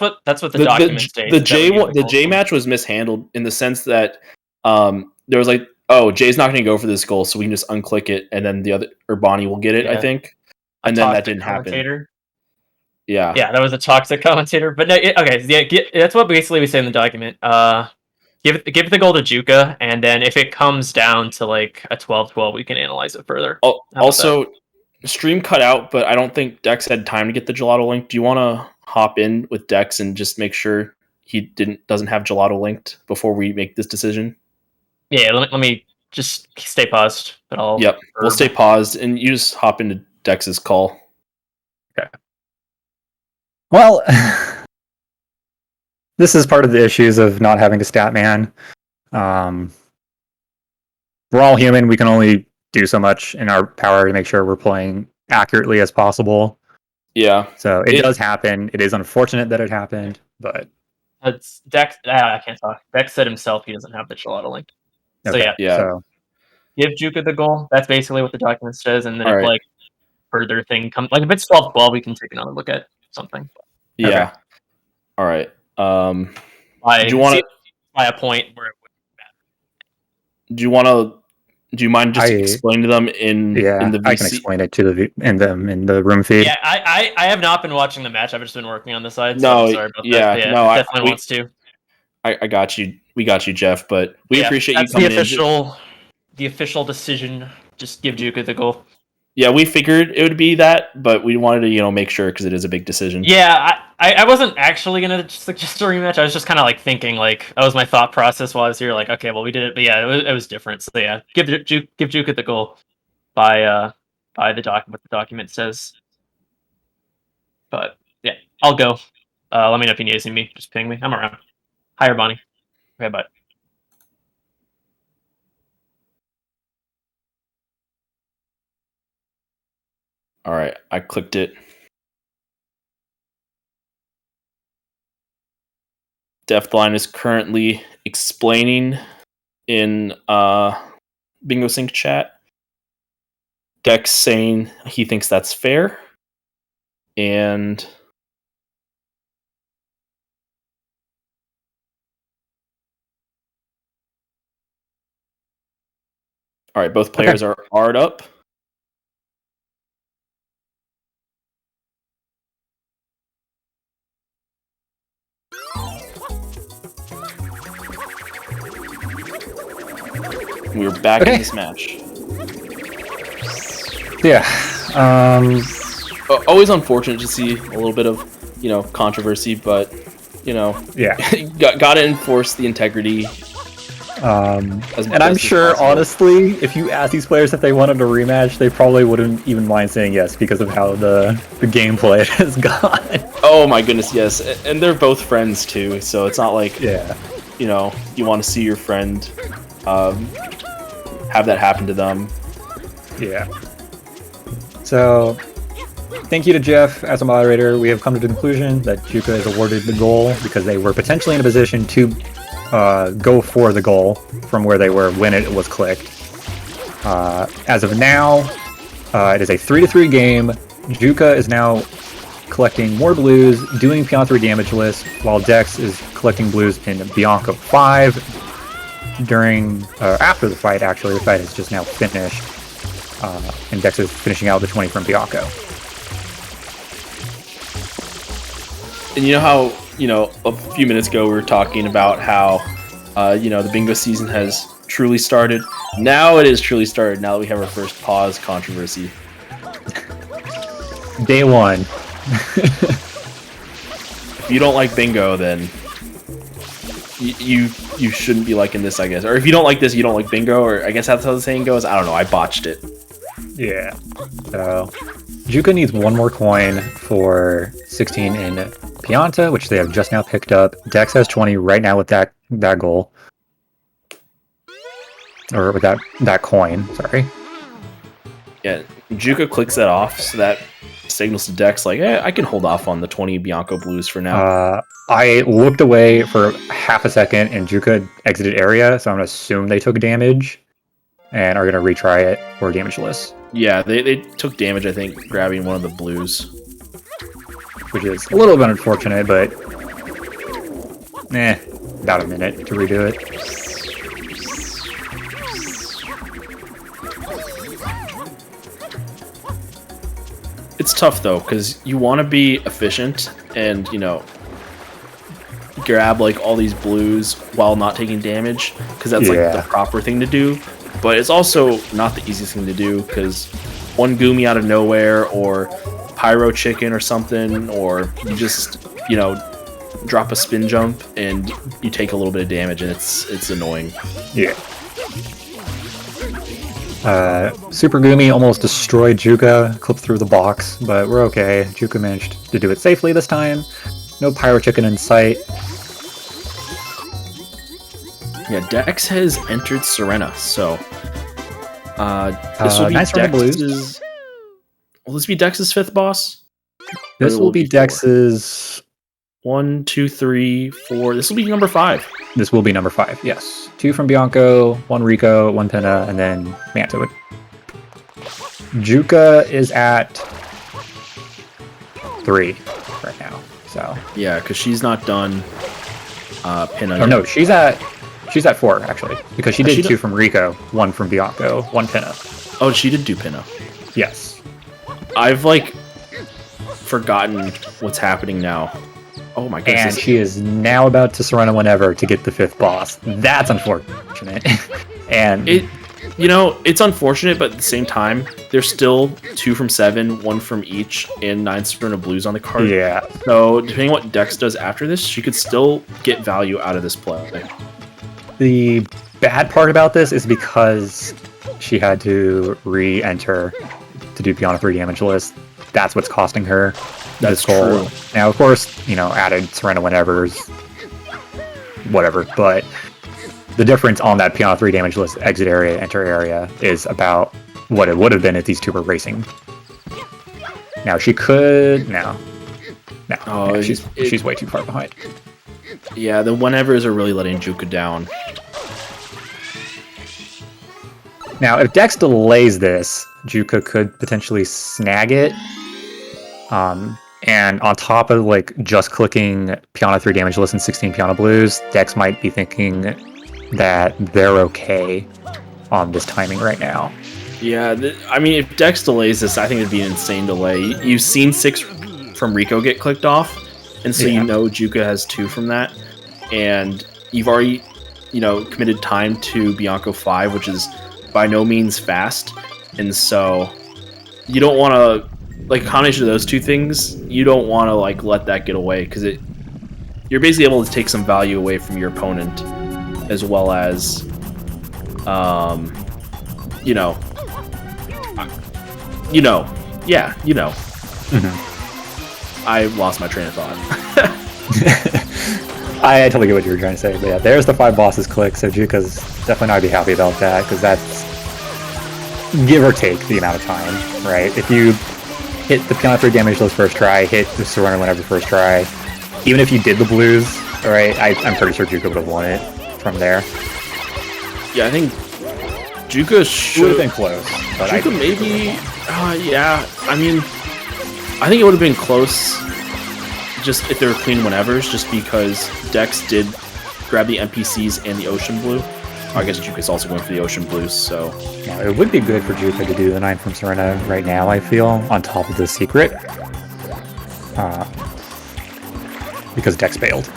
what the the document states. The J match was mishandled in the sense that there was like, oh, Jay's not going to go for this goal, so we can just unclick it, and then the other Urbani will get it. I think, and then that didn't happen. Yeah, that was a toxic commentator. But no, that's what basically we say in the document. Give the goal to Juka, and then if it comes down to like a 12-12, we can analyze it further. Also, stream cut out, but I don't think Dex had time to get the gelato link. Do you want to hop in with Dex and just make sure he doesn't have gelato linked before we make this decision? Yeah, let me just stay paused. But we'll stay paused, and you just hop into Dex's call. Okay. Well, this is part of the issues of not having a stat man. We're all human. We can only do so much in our power to make sure we're playing accurately as possible. Yeah. So it does happen. It is unfortunate that it happened, but it's Dex. I can't talk. Dex said himself he doesn't have the gelato link. So okay, so give Juka the goal. That's basically what the document says, and then if like further thing comes, like if it's 12-12, we can take another look at something. Yeah. Okay. All right. Do you want to by a point where it would do you mind just explaining to them in the VC? I can explain it to in the room feed. Yeah, I have not been watching the match. I've just been working on the side. No, so sorry about that. Yeah, no, definitely wants to. I got you. We got you, Jeff. But we appreciate you coming in. The official decision. Just give Juka the goal. Yeah, we figured it would be that, but we wanted to, make sure because it is a big decision. Yeah, I wasn't actually gonna suggest a rematch. I was just kind of like thinking, like that was my thought process while I was here. Like, okay, well, we did it, but yeah, it was different. So yeah, give Juka the goal by the document. What the document says. But yeah, I'll go. Let me know if you need to see me. Just ping me. I'm around. Hi, Bonnie. Okay, bye. All right, I clicked it. Deathline is currently explaining in Bingo Sync chat. Dex saying he thinks that's fair. And all right, both players are R'd up. We were back in this match. Yeah. Always unfortunate to see a little bit of, controversy, but, gotta enforce the integrity. And I'm sure, honestly, if you ask these players if they wanted a rematch, they probably wouldn't even mind saying yes because of how the gameplay has gone. Oh my goodness, yes. And they're both friends, too, so it's not like, you want to see your friend have that happen to them. Yeah. So, thank you to Jeff as a moderator. We have come to the conclusion that Juka is awarded the goal because they were potentially in a position to go for the goal from where they were when it was clicked. As of now, it is a 3-3 game. Juka is now collecting more blues, doing Pion 3 damage list, while Dex is collecting blues in Bianco 5. After the fight, actually, the fight is just now finished, and Dex is finishing out the 20 from Bianco. And you know how, a few minutes ago we were talking about how, the bingo season has truly started. Now it is truly started. Now that we have our first pause controversy. Day one. If you don't like bingo, then you shouldn't be liking this, I guess. Or if you don't like this, you don't like bingo. Or I guess that's how the saying goes. I don't know. I botched it. Yeah. So Juka needs one more coin for 16 in Pianta, which they have just now picked up. Dex has 20 right now with that goal. Or with that coin, sorry. Yeah, Juka clicks that off, so that signals to Dex like, I can hold off on the 20 Bianco blues for now. I looked away for half a second and Juka exited area, so I'm gonna assume they took damage and are gonna retry it or damageless. Yeah, they took damage, I think, grabbing one of the blues. Which is a little bit unfortunate, but about a minute to redo it. It's tough though, because you want to be efficient and, grab like all these blues while not taking damage, because that's like the proper thing to do. But it's also not the easiest thing to do, because one Goomy out of nowhere, or Pyro Chicken or something, or you just, drop a spin jump and you take a little bit of damage, and it's annoying. Yeah. Super Goomy almost destroyed Juka, clipped through the box, but we're okay. Juka managed to do it safely this time. No Pyro Chicken in sight. Yeah, Dex has entered Serena, so this will be nice Dex's. Will this be Dex's 5th boss? This will be Dex's 1, 2, 3, 4. This will be number 5. This will be number 5, yes. 2 from Bianco, 1 Rico, 1 Pinna, and then Manta. Juka is at 3 right now, so. Yeah, because she's not done Pinna. Oh, no, she's at 4, actually, because she did 2 from Rico, 1 from Bianco, 1 Pinna. Oh, she did do Pinna. Yes. I've, forgotten what's happening now. Oh my goodness. And she is now about to Serena whenever to get the 5th boss. That's unfortunate. And it's unfortunate, but at the same time, there's still 2 from 7, 1 from each, and 9 Serena blues on the card. Yeah. So depending on what Dex does after this, she could still get value out of this play. The bad part about this is because she had to re-enter to do Piana 3 damage list. That's what's costing her. That's true. Now, of course, added Serena whenever's whatever, but the difference on that Piana 3 damage list exit area, enter area is about what it would have been if these two were racing. Now, she could... No. Oh, she's way too far behind. Yeah, the whenevers are really letting Juka down. Now, if Dex delays this, Juka could potentially snag it. And on top of just clicking Piana 3 damage list and 16 Piana blues, Dex might be thinking that they're okay on this timing right now. Yeah, if Dex delays this, I think it'd be an insane delay. You've seen 6 from Rico get clicked off, and so Juka has 2 from that, and you've already, committed time to Bianco 5, which is by no means fast, and so you don't want to, a combination of those 2 things, you don't want to let that get away, because you're basically able to take some value away from your opponent, as well as I lost my train of thought. I totally get what you were trying to say, but yeah, there's the 5 bosses click, so Juka's definitely not be happy about that, because that's give or take the amount of time, right? If you hit the Piana 3 damage list first try, hit the Surrender whenever first try, even if you did the blues, right, I'm pretty sure Juka would have won it from there. Yeah, I think Juka should have been close. But Juka maybe, I think it would have been close just if they were clean whenevers, just because Dex did grab the NPCs and the Ocean Blue. I guess Juka's also going for the Ocean Blues, so... Yeah, it would be good for Juka to do the 9 from Serena right now, I feel, on top of the secret. because Dex bailed.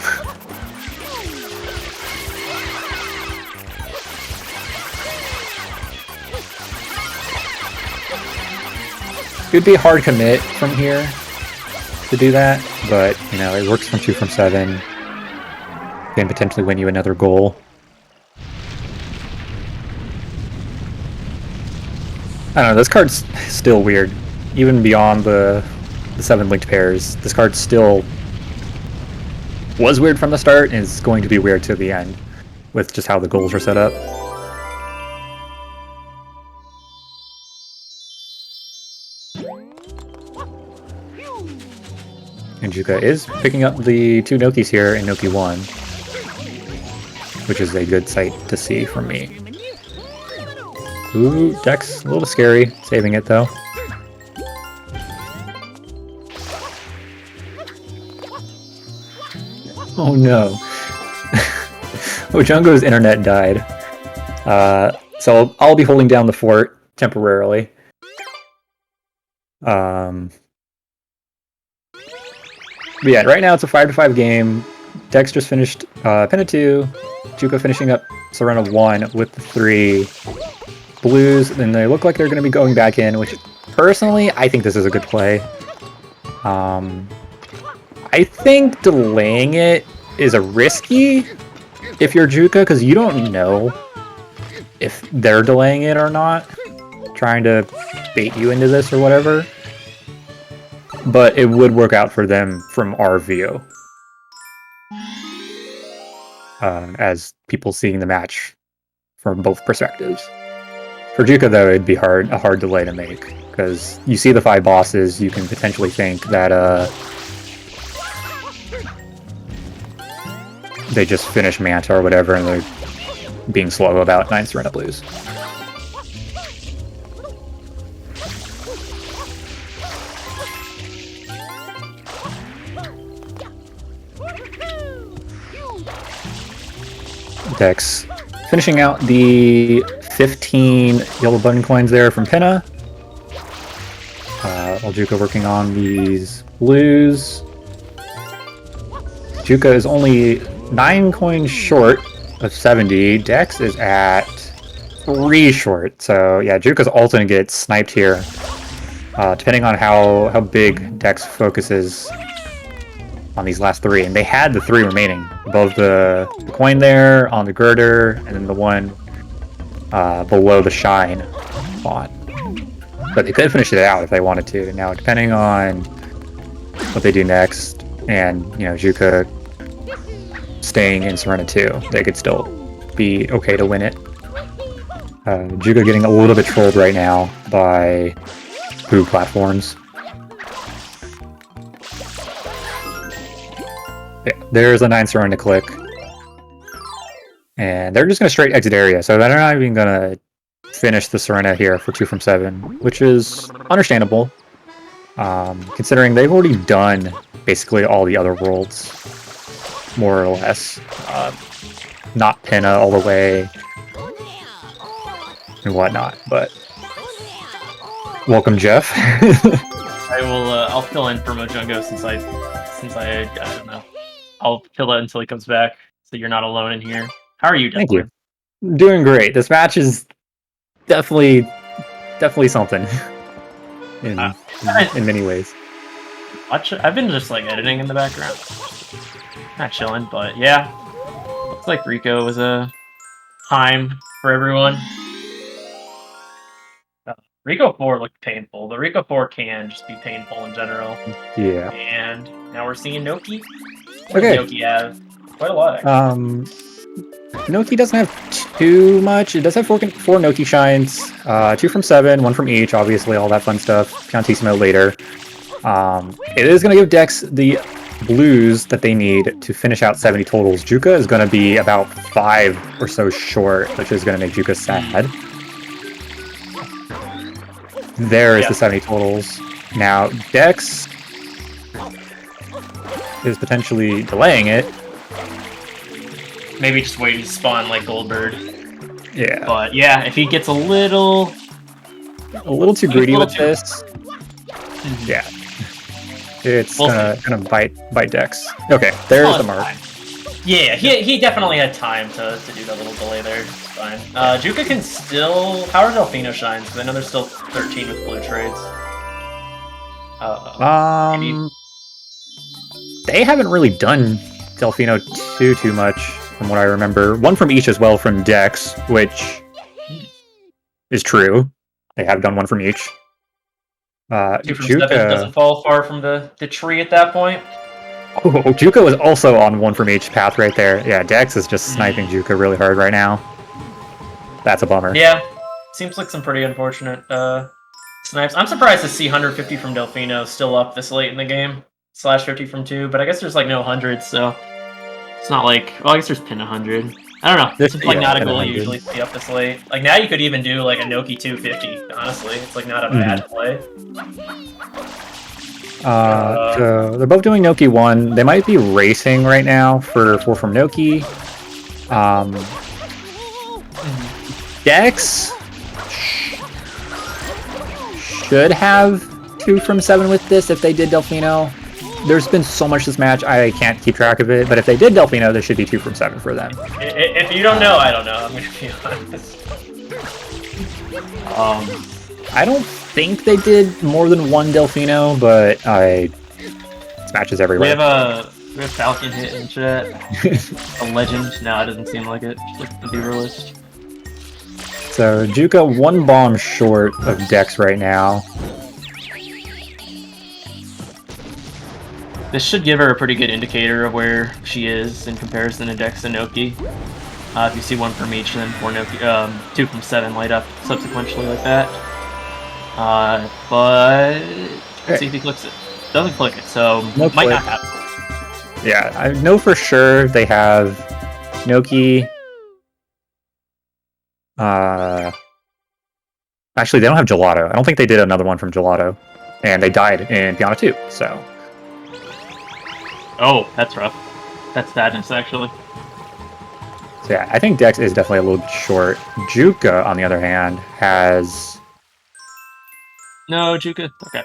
It would be a hard commit from here to do that, but, you know, it works from 2 from 7. Can potentially win you another goal. I don't know, this card's still weird. Even beyond the 7 linked pairs, this card still was weird from the start and is going to be weird to the end with just how the goals are set up. And Juka is picking up the 2 Nokis here in Noki 1, which is a good sight to see for me. Ooh, Dex, a little scary, saving it though. Oh no. Ojango's internet died. So I'll be holding down the fort temporarily. But yeah, right now it's a 5-5 game. Dex just finished Pinna 2, Juka finishing up Serena 1 with the 3 blues, and they look like they're going to be going back in, which personally, I think this is a good play. I think delaying it is a risky if you're Juka, because you don't know if they're delaying it or not, trying to bait you into this or whatever. But it would work out for them from our view, as people seeing the match from both perspectives. For Juka, though, it'd be a hard delay to make, because you see the 5 bosses, you can potentially think that they just finish Manta or whatever, and they're being slow about 9 Serena Blues. Dex finishing out the 15 yellow button coins there from Pinna. While Juka working on these blues. Juka is only 9 coins short of 70. Dex is at 3 short. So yeah, Juka's also going to get sniped here. Depending on how big Dex focuses on these last 3. And they had the 3 remaining. Above the coin there, on the girder, and then the one below the shine spot. But they could finish it out if they wanted to. Now, depending on what they do next, and, you know, Juka staying in Serena 2, they could still be okay to win it. Juka getting a little bit trolled right now by Boo platforms. Yeah, there's a 9 Serena click. And they're just going to straight exit area, so they're not even going to finish the Serena here for 2 from 7, which is understandable, considering they've already done basically all the other worlds, more or less. Not Pinna all the way, and whatnot, but welcome, Jeff. I'll fill in for Mojongo since I don't know. I'll fill it until he comes back, so you're not alone in here. How are you, Thank you. Doing great. This match is definitely something in many ways. I've been just like editing in the background, not chilling, but yeah, looks like Rico was a time for everyone. Rico 4 looked painful. The Rico 4 can just be painful in general. Yeah. And now we're seeing Noki. Okay. Noki has quite a lot, actually. Noki doesn't have too much. It does have 4 Noki shines, 2 from 7, 1 from each, obviously, all that fun stuff. Piantissimo later. It is going to give Dex the blues that they need to finish out 70 totals. Juka is going to be about 5 or so short, which is going to make Juka sad. There is the 70 totals. Now, Dex is potentially delaying it. Maybe just waiting to spawn like Goldbird. Yeah. But yeah, if he gets a little too greedy with this. Yeah. It's We'll gonna bite Dex. Okay, there's the mark. Yeah, he definitely had time to do that little delay there. It's fine. Juka can still... How are Delfino shines? Because I know there's still 13 with blue trades. They haven't really done Delfino too much, from what I remember. One from each as well from Dex, which is true. They have done one from each. 2 from 7 doesn't fall far from the tree at that point. Oh, Juka was also on one from each path right there. Yeah, Dex is just sniping Juka really hard right now. That's a bummer. Yeah, seems like some pretty unfortunate snipes. I'm surprised to see 150 from Delfino still up this late in the game. Slash 50 from 2, but I guess there's like no hundreds, so it's not like... Well, I guess there's pin 100. I don't know. It's like not a goal you usually see up this late. Like now you could even do like a Noki 250, honestly. It's like not a bad play. So they're both doing Noki 1. They might be racing right now for 4 from Noki. Dex should have 2 from 7 with this if they did Delfino. There's been so much this match, I can't keep track of it, but if they did Delfino, there should be 2 from 7 for them. If you don't know, I don't know. I'm gonna be honest. I don't think they did more than 1 Delfino, but this match is everywhere. We have Falcon hit in chat. A legend? No, it doesn't seem like it. Just like the viewer list. So Juka 1 bomb short of Dex right now. This should give her a pretty good indicator of where she is in comparison to Dex and Noki. If you see 1 from each, then 4 Noki, 2 from 7 light up subsequently like that. But let's see if he clicks it. Doesn't click it, so no might click. not happen. Yeah, I know for sure they have Noki. Actually, they don't have Gelato. I don't think they did another one from Gelato, and they died in Piano 2. So. Oh, that's rough. That's sadness, actually. So yeah, I think Dex is definitely a little bit short. Juka, on the other hand, has... No, Juka. Okay.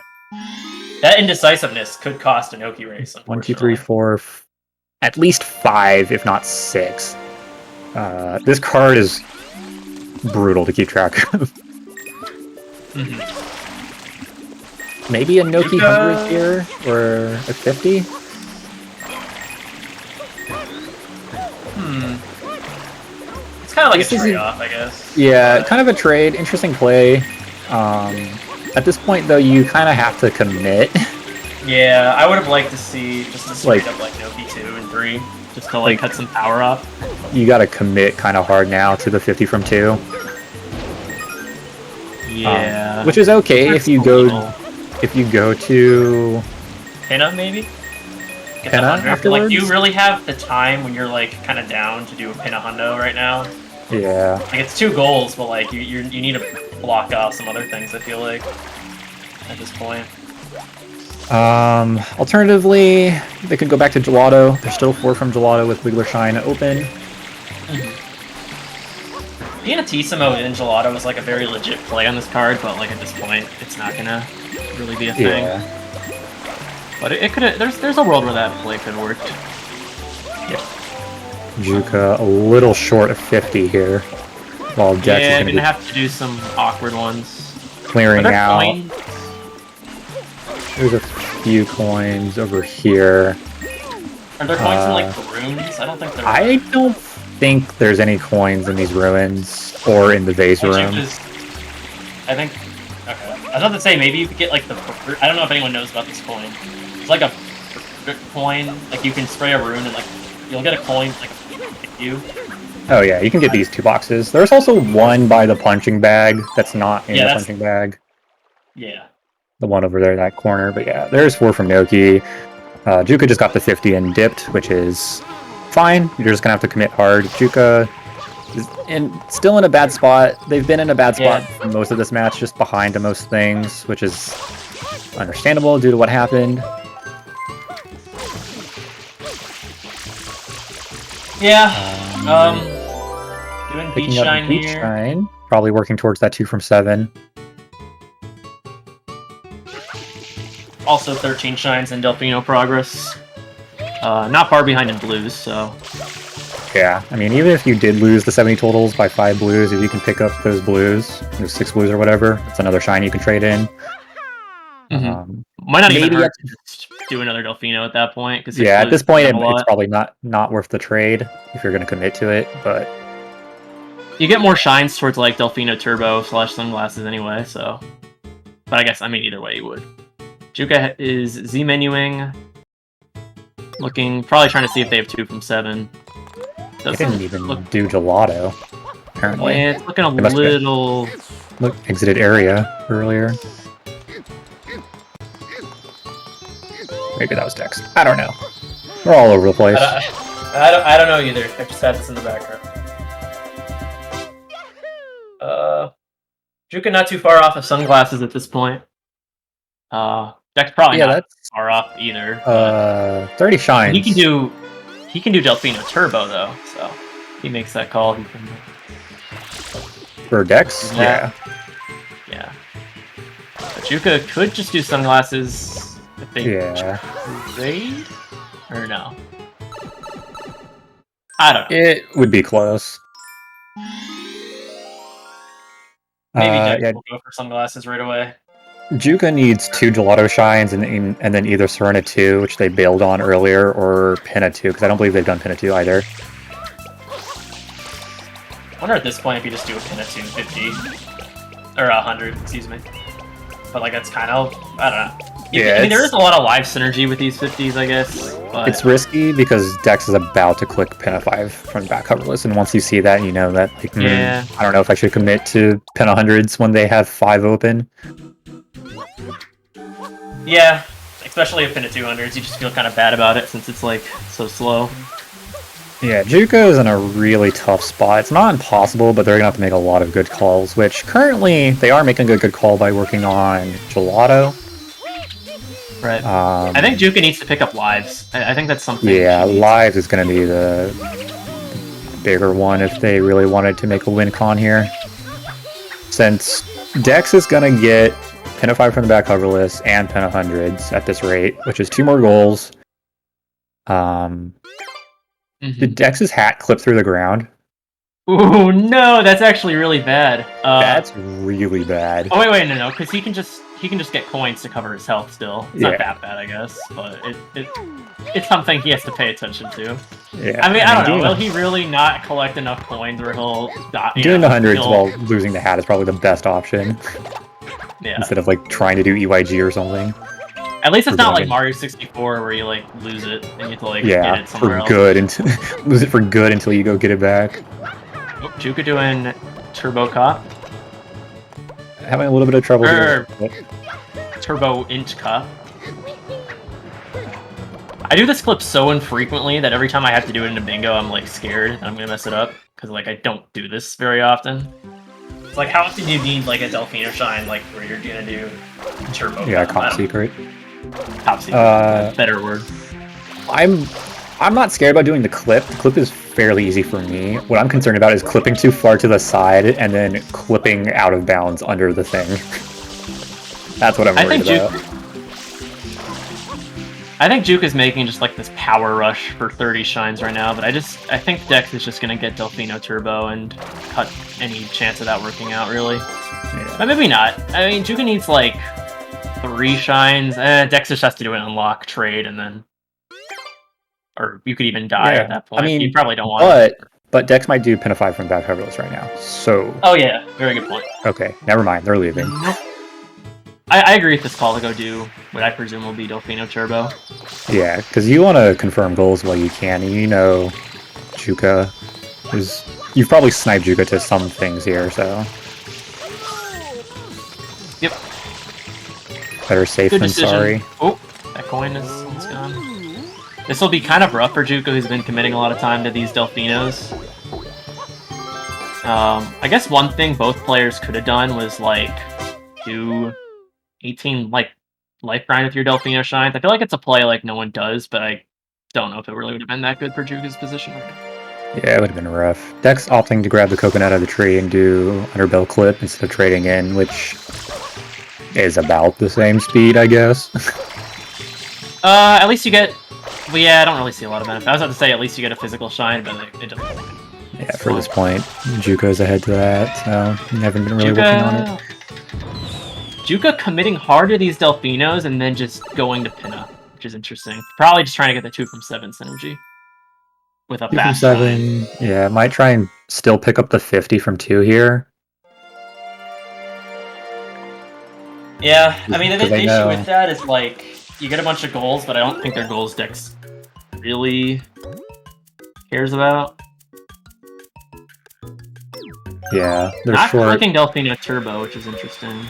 That indecisiveness could cost a Noki race, 1, 2, 3, 4... At least 5, if not 6. This card is brutal to keep track of. Maybe a Noki 100 here, or a 50? It's kind of like a trade-off, I guess. Yeah, kind of a trade. Interesting play. At this point, though, you kind of have to commit. Yeah, I would have liked to see just a straight up like Noki 2 and 3, just to like cut some power off. You got to commit kind of hard now to the 50 from 2. Yeah. Which is okay if you go to Pinna, maybe? Get Pinna afterwards? Like, do you really have the time when you're like kind of down to do a Pinna Hundo right now? Yeah. Like it's 2 goals, but like you need to block off some other things. I feel like at this point. Alternatively, they could go back to Gelato. There's still 4 from Gelato with Wiggler Shine open. Pianissimo in Gelato was like a very legit play on this card, but like at this point, it's not gonna really be a thing. Yeah. But it could. There's a world where that play could work. Yeah. Juka a little short of 50 here, while Dex is gonna have to do some awkward ones. Clearing out. Coins? There's a few coins over here. Are there coins in like the runes? I don't think there are. I don't think there's any coins in these ruins or in the vase room. I think. Okay. I was about to say maybe you could get like the. I don't know if anyone knows about this coin. It's like a coin. Like you can spray a rune and like you'll get a coin like you. Oh yeah, you can get these 2 boxes. There's also one by the punching bag that's not in the punching bag. Yeah. The one over there in that corner, but yeah, there's 4 from Noki. Juka just got the 50 and dipped, which is fine. You're just gonna have to commit hard. Juka is still in a bad spot. They've been in a bad spot for most of this match, just behind to most things, which is understandable due to what happened. Yeah. Doing Picking Beach up Shine Beach here. Shine, probably working towards that 2 from 7. also 13 shines in Delfino progress. Not far behind in blues, so... Yeah, I mean, even if you did lose the 70 totals by 5 blues, if you can pick up those blues, those 6 blues or whatever, it's another shine you can trade in. Might not even hurt to just do another Delfino at that point. Cause yeah, at this point, it's probably not worth the trade if you're going to commit to it, but... You get more shines towards, like, Delfino Turbo / Sunglasses anyway, so... But I guess, I mean, either way you would. Juka is Z-menuing. Looking, probably trying to see if they have 2 from 7. They didn't even do Gelato, apparently. Yeah, it's looking a little... Look, exited area earlier. Maybe that was Dex. I don't know. We're all over the place. I don't know either. I just had this in the background. Juka not too far off of Sunglasses at this point. Dex probably not far off either. 30 shines. He can do Delfino Turbo though, so he makes that call. He can... For Dex? Yeah. But Juka could just do Sunglasses if they trade, or no? I don't know. It would be close. Maybe Dex will go for Sunglasses right away. Juka needs 2 Gelato Shines and then either Serena 2, which they bailed on earlier, or Pinna 2, because I don't believe they've done Pinna 2 either. I wonder at this point if you just do a Pinna 2 50. Or 100, excuse me. But like that's kind of, I don't know. Yeah, I mean, there is a lot of live synergy with these 50s, I guess. But... It's risky because Dex is about to click Pinna 5 from the back coverless, and once you see that, you know that, like, I don't know if I should commit to Pinna 100s when they have 5 open. Yeah, especially if Pinna 200s, you just feel kind of bad about it since it's, like, so slow. Yeah, Juka is in a really tough spot. It's not impossible, but they're going to have to make a lot of good calls, which currently they are making a good call by working on Gelato. Right. I think Juka needs to pick up lives. I think that's something. Yeah, lives is going to be the bigger one if they really wanted to make a win con here. Since Dex is going to get Pinna 5 from the back coverless and Pinna 100s at this rate, which is 2 more goals. Did Dex's hat clip through the ground? Ooh, no, that's actually really bad. That's really bad. Oh wait, no, because he can just get coins to cover his health still. It's not that bad, I guess, but it's something he has to pay attention to. Yeah, I mean, I don't know. Will he really not collect enough coins where he'll die? Doing the 100s while losing the hat is probably the best option. Yeah. Instead of like trying to do EYG or something. At least it's not like Mario 64 where you like lose it and you have to like get it somewhere else. Good until lose it for good until you go get it back. Oh, Juka doing Turbo Cop. Having a little bit of trouble here. Turbo Inch Cop. I do this clip so infrequently that every time I have to do it in a bingo, I'm like scared that I'm gonna mess it up because like I don't do this very often. It's like how often do you need like a Delfino Shine like where you're gonna do Turbo? Yeah, Cop Secret. Top secret, better word. I'm not scared about doing the clip. The clip is fairly easy for me. What I'm concerned about is clipping too far to the side and then clipping out of bounds under the thing. That's what I'm worried about. I think Juke is making just like this power rush for 30 shines right now, but I think Dex is just gonna get Delfino Turbo and cut any chance of that working out, really. Yeah. But maybe not. I mean, Juke needs like 3 shines. Dex just has to do an unlock trade and then... Or you could even die at that point. I mean, you probably don't want it. But Dex might do Pinna 5 from back coverless right now, so... Oh yeah, very good point. Okay, never mind, they're leaving. I agree with this call to go do what I presume will be Delfino Turbo. Yeah, because you want to confirm goals while you can, and you know Juka is... You've probably sniped Juka to some things here, so... Yep. Better safe than sorry. Oh, that coin is gone. This will be kind of rough for Juka, who's been committing a lot of time to these Delfinos. I guess one thing both players could have done was, like, do 18, like, life grind with your Delfino Shines. I feel like it's a play, like, no one does, but I don't know if it really would have been that good for Juka's position. Yeah, it would have been rough. Dex opting to grab the coconut out of the tree and do underbill clip instead of trading in, which is about the same speed, I guess. At least you get... Well, yeah, I don't really see a lot of benefit. I was about to say at least you get a physical shine, but it doesn't... Yeah, for this point, Juko's ahead to that, so you haven't been really working on it. Juka committing hard to these Delfinos and then just going to Pinna, which is interesting. Probably just trying to get the 2 from 7 synergy. With a 2 from fast 7, shine. yeah, might try and still pick up the 50 from 2 here. Yeah, I mean, the issue know. with that is, like, you get a bunch of goals, but I don't think they're goals Dex really cares about. Yeah, they're not short. clicking Delfino Turbo, which is interesting.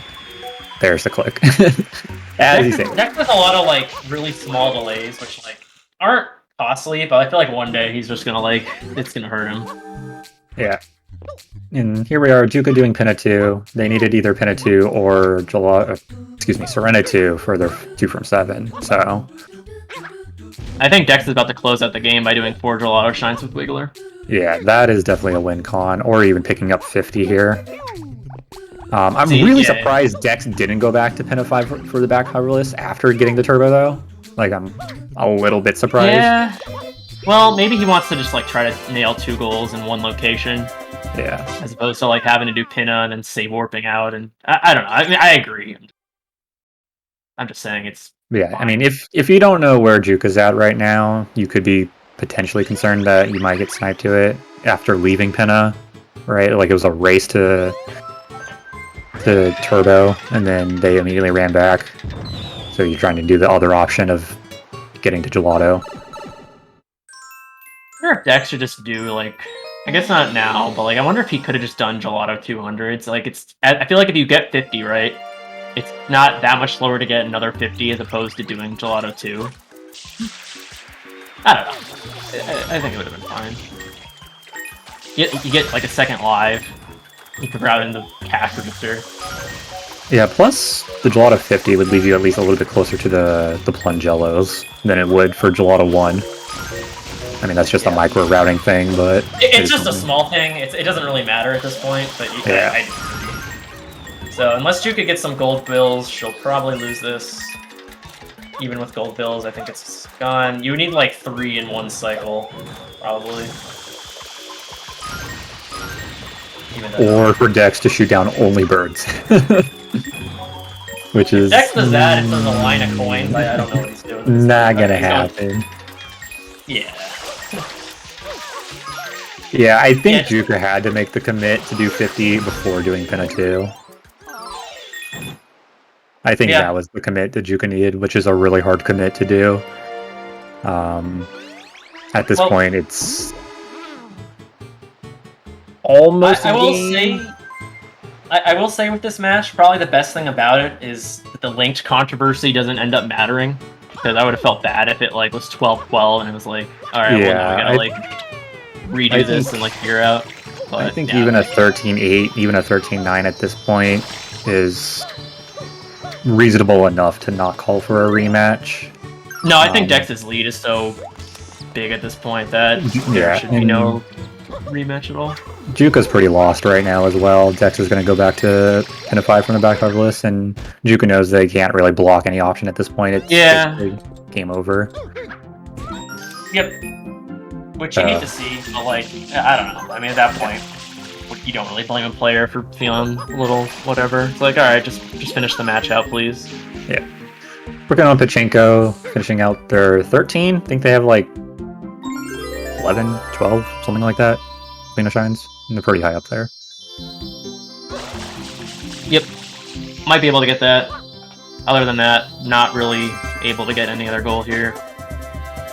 There's the click. Dex has a lot of, like, really small delays, which, like, aren't costly, but I feel like one day he's just gonna, like, it's gonna hurt him. Yeah. And here we are, Juka doing Pinna 2. They needed either Pinna 2 or Serena 2 for their 2 from 7, so... I think Dex is about to close out the game by doing 4 Gelato Shines with Wiggler. Yeah, that is definitely a win con, or even picking up 50 here. I'm really surprised Dex didn't go back to Pinna 5 for the back hoverless after getting the turbo, though. Like, I'm a little bit surprised. Yeah. Well, maybe he wants to just, like, try to nail 2 goals in one location. Yeah. As opposed to, like, having to do Pinna and then save warping out, and... I don't know. I mean, I agree. I'm just saying it's... Yeah, I mean, if you don't know where Juka's at right now, you could be potentially concerned that you might get sniped to it after leaving Pinna, right? Like, it was a race to Turbo, and then they immediately ran back. So you're trying to do the other option of getting to Gelato. I wonder if Dex should just do, like... I guess not now, but, like, I wonder if he could have just done Gelato 200s. Like, it's... I feel like if you get 50, right? It's not that much slower to get another 50 as opposed to doing Gelato 2. I don't know. I think it would have been fine. You get like a second live. You could route in the cash register. Yeah, plus the Gelato 50 would leave you at least a little bit closer to the Plungellos than it would for Gelato 1. I mean, that's just a micro routing thing, but... It's just a small thing. It doesn't really matter at this point, but I so, unless Juka gets some gold bills, she'll probably lose this. Even with gold bills, I think it's gone. You would need like 3 in one cycle, probably. Or for Dex to shoot down only birds. Which is... If Dex does that, it does a line of coins. I don't know what he's doing. Not gonna happen. Yeah. Yeah, I think Juka had to make the commit to do 50 before doing Pinna 2. I think that was the commit that Juka needed, which is a really hard commit to do. At this point, it's almost. I will say with this match, probably the best thing about it is that the linked controversy doesn't end up mattering. Because I would have felt bad if it like was 12-12 and it was like, all right, well now we gotta like redo this and like figure out. But, I think even a 13-8, even a 13-9 at this point is reasonable enough to not call for a rematch. No, I think Dex's lead is so big at this point that there should be no rematch at all. Juka's pretty lost right now as well. Dex is going to go back to Pinna 5 from the back cover list, and Juka knows they can't really block any option at this point. It's game over. Yep. Which you hate to see, but like, I don't know. I mean, at that point, you don't really blame a player for feeling a little whatever. It's like, alright, just finish the match out, please. Yeah. Working on Pachinko, finishing out their 13. I think they have like 11, 12, something like that. Lena Shines. And they're pretty high up there. Yep. Might be able to get that. Other than that, not really able to get any other goal here.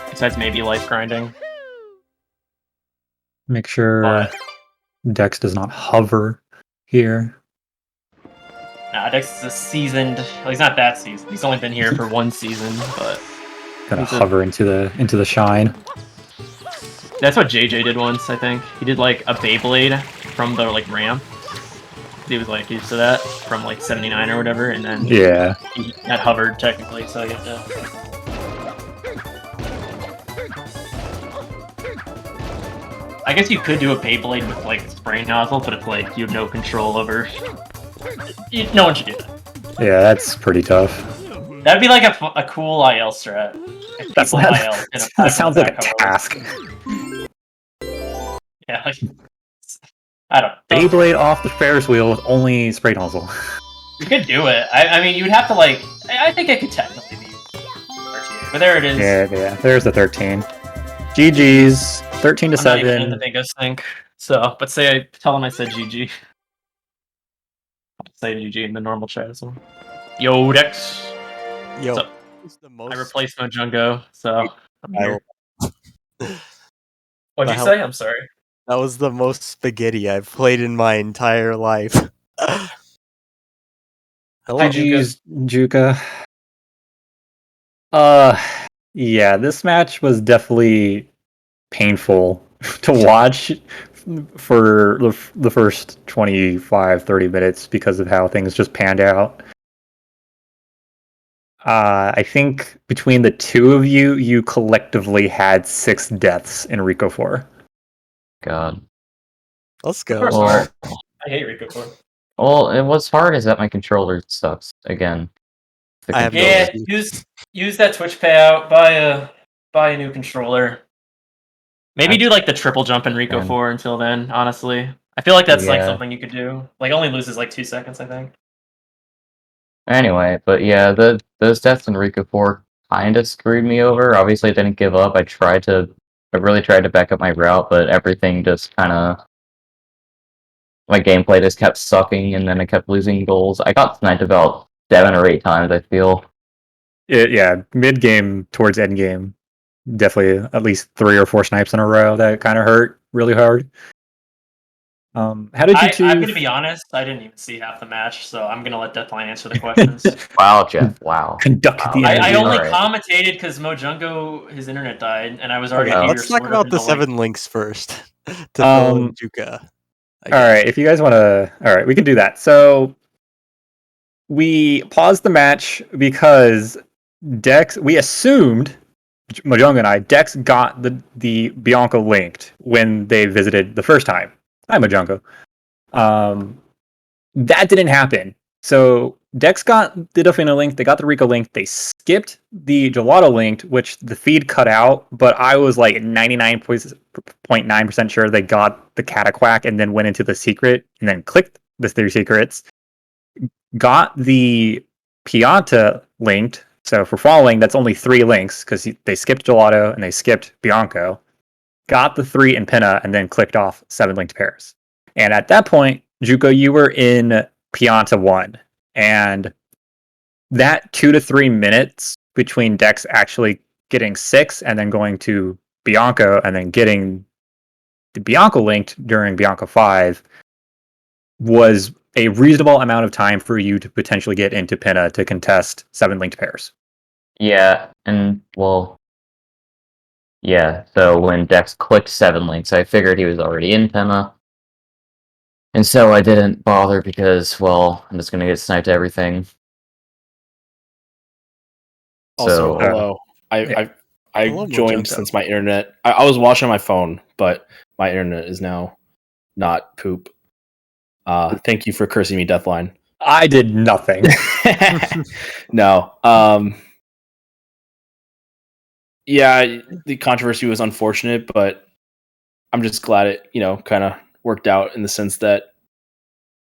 Besides maybe life grinding. Make sure Dex does not hover here. Nah, Dex is a seasoned... Well, he's not that seasoned. He's only been here for 1 season, but... Gonna hover into the shine. That's what JJ did once, I think. He did like a Beyblade from the like ramp. He was like used to that from like 79 or whatever, and then he had hovered technically, so you have to... I guess you could do a Beyblade with like a spray nozzle, but it's like you have no control over... No one should do that. Yeah, that's pretty tough. That'd be like a cool IL strat. If That's people not, IL in that sounds like a task. Yeah, like, I don't know. Beyblade off the Ferris wheel with only spray nozzle. You could do it. I mean, you'd have to like. I think it could technically be RTA, but there it is. Yeah. There's the 13. GG's 13 to I'm not even in 7. the biggest thing. So, but tell them I said GG. I'll say GG in the normal chat as well. Yo, Dex. Yo, So, who's the most? I replaced Mojungo, so I'm here. What'd The you hell- say? I'm sorry. That was the most spaghetti I've played in my entire life. Hello. GG's Juka. Yeah, this match was definitely painful to watch for the first 25-30 minutes because of how things just panned out. I think between the two of you, you collectively had 6 deaths in Rico 4. God. Let's Of go. course, Well, hard. I hate Rico 4. well, and what's hard is that my controller sucks again. The I have no Yeah, idea. use that Twitch payout. Buy a new controller. Maybe do like the triple jump in Rico Man. 4 until then. Honestly, I feel like that's like Yeah. something you could do. Like only loses like 2 seconds, I think. Anyway, but yeah, those deaths in Rico 4 kind of screwed me over. Obviously, I didn't give up. I really tried to back up my route, but everything just kind of, my gameplay just kept sucking, and then I kept losing goals. I got sniped about 7 or 8 times, I feel. Yeah, mid game towards end game, definitely at least 3 or 4 snipes in a row that kind of hurt really hard. How did you two? I'm gonna be honest. I didn't even see half the match, so I'm gonna let Deathline answer the questions. Wow, Jeff, wow. Conduct Wow. the I interview. only Alright. commentated because Mojungo, his internet died, and I was already Okay, here. let's talk sort of about the until, like, 7 links first. To fill in Juka. All right, if you guys want to, all right, we can do that. So we paused the match because Dex. We assumed Mojunga and I. Dex got the Bianca linked when they visited the first time. Hi, Mojunga. That didn't happen. So Dex got the Delfino link, they got the Rico link, they skipped the Gelato link, which the feed cut out, but I was like 99.9% sure they got the Cataquack and then went into the secret and then clicked the 3 secrets. Got the Pianta linked. So for following, that's only 3 links because they skipped Gelato and they skipped Bianco. Got the 3 in Pinna and then clicked off 7 linked pairs. And at that point, Juko, you were in Pianta 1. And that 2 to 3 minutes between Dex actually getting 6 and then going to Bianco and then getting the Bianco linked during Bianco 5 was a reasonable amount of time for you to potentially get into Pinna to contest 7 linked pairs. Yeah, and well, yeah. So when Dex clicked 7 links, I figured he was already in Pinna, and so I didn't bother because, well, I'm just gonna get sniped everything. Also, So, hello. yeah. I Hello, joined Mojungo. since my internet. I was watching on my phone, but my internet is now not poop. Thank you for cursing me, Deathline. I did nothing. No. Yeah, the controversy was unfortunate, but I'm just glad it, kind of worked out in the sense that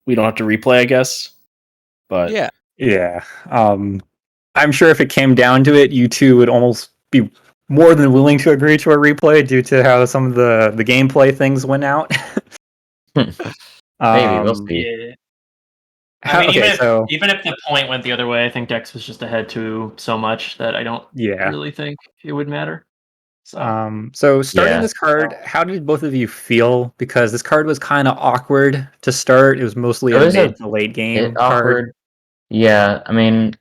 we don't have to replay, I guess. But Yeah. Yeah. I'm sure if it came down to it, you two would almost be more than willing to agree to a replay due to how some of the gameplay things went out. maybe we'll see. Yeah. I mean, okay, so even if the point went the other way, I think Dex was just ahead to so much that I don't yeah. really think it would matter. So starting Yeah. this card, how did both of you feel? Because this card was kind of awkward to start. It was mostly It a was mid a to late game bit card. awkward. Yeah, I mean,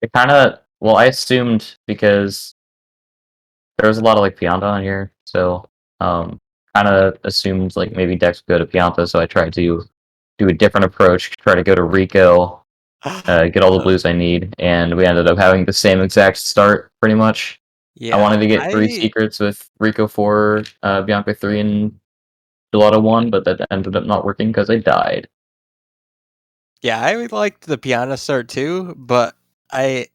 it kind of. Well, I assumed because there was a lot of like Pianta on here, so kind of assumed like maybe Dex would go to Pianta, so I tried to do a different approach, try to go to Rico, get all the blues I need, and we ended up having the same exact start pretty much. Yeah. I wanted to get 3 secrets with Rico 4, Bianca 3, and Gelato 1, but that ended up not working because I died. Yeah, I liked the piano start too, but I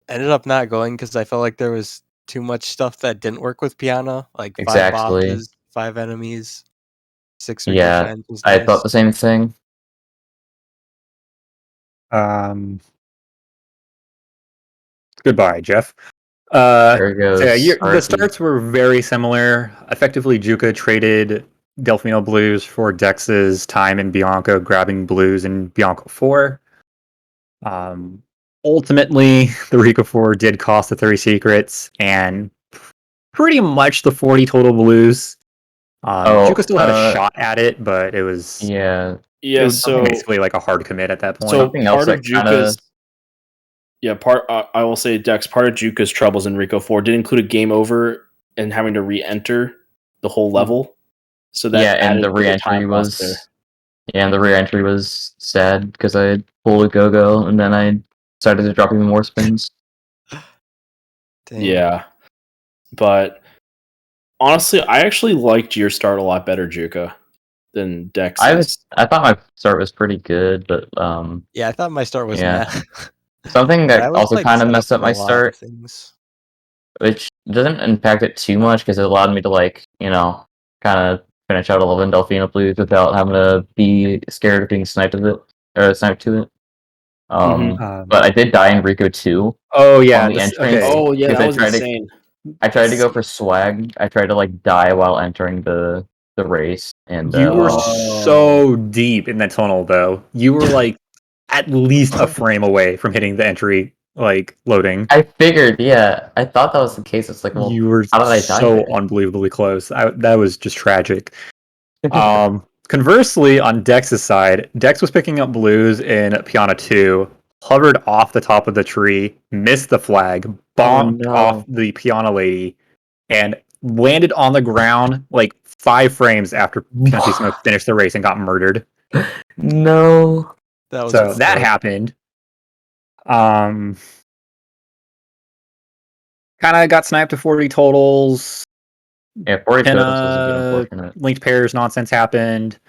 ended up not going because I felt like there was too much stuff that didn't work with Piana, like 5 Exactly. bosses, 5 enemies, 6 Rico Yeah, Shines was I nice. thought the same thing. Goodbye, Jeff. There it So yeah, goes. the RIP. starts were very similar. Effectively, Juka traded Delfino Blues for Dex's time in Bianco, grabbing Blues in Bianco 4. Ultimately, the Rico 4 did cost the 30 secrets and pretty much the 40 total Blues. Juka still had a shot at it, but it was Yeah. Yeah, it was so basically like a hard commit at that point. so Something else part of that kinda- Juka's I will say Dex, part of Juka's troubles in Rico 4 did include a game over and having to re-enter the whole level. So that yeah, and added the to the re-entry time loss there. was the re-entry was sad because I had pulled a go-go and then I decided to drop even more spins. Dang. Yeah. But honestly, I actually liked your start a lot better, Juka, than Dex's. I thought my start was pretty good, but Yeah, I thought my start was Yeah. meh. something But I that was also like kind of set up messed up for my a lot of start, things. which doesn't impact it too much because it allowed me to kind of finish out 11 Delfino Blues without having to be scared of being sniped of it or sniped to it. But I did die in Rico 2 Oh yeah, on the entrance. okay. Oh yeah, because that was insane. I tried to go for swag. I tried to like die while entering the race, and You were well, so deep in that tunnel, though. You were like at least a frame away from hitting the entry, like loading. I figured, yeah, I thought that was the case. It's like, well, You were how did I die so there? unbelievably close. That was just tragic. Conversely, on Dex's side, Dex was picking up blues in Piana 2, hovered off the top of the tree, missed the flag, bonked off the Piana lady, and landed on the ground like 5 frames after Pianissimo finished the race and got murdered. No. That was So rough. that happened. Kind of got sniped to 40 totals. Yeah, 40 totals was a bit Pinna unfortunate. linked pairs nonsense happened.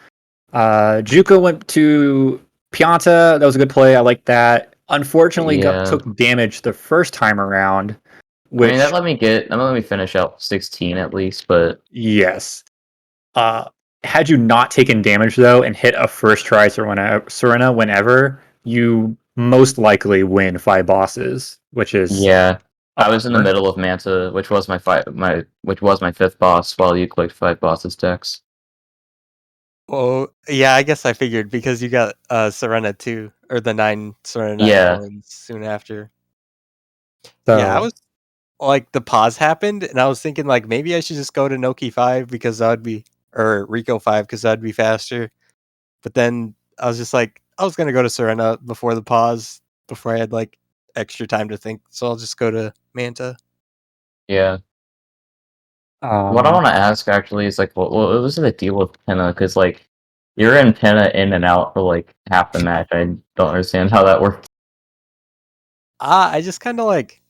Juka went to Pianta. That was a good play. I like that. Unfortunately, Yeah. took damage the first time around. I mean, Which that let me finish out 16 at least, but yes. Had you not taken damage though and hit a first try Serena whenever, you most likely win 5 bosses, which is yeah. a I was in the bummer. middle of Manta, which was my 5th boss, while you clicked 5 bosses Dex. Well, yeah, I guess I figured because you got Serena too, or the 9 Serena 9 Yeah. coins soon after. So, Yeah, I was like the pause happened, and I was thinking like maybe I should just go to Noki 5 because that would be, or Rico 5 because that'd be faster. But then I was just like, I was gonna go to Serena before the pause, before I had like extra time to think. So I'll just go to Manta. Yeah. What I want to ask actually is like, what was the deal with Pinna? Because like, you're in Pinna in and out for like half the match. I don't understand how that worked. I just kind of like,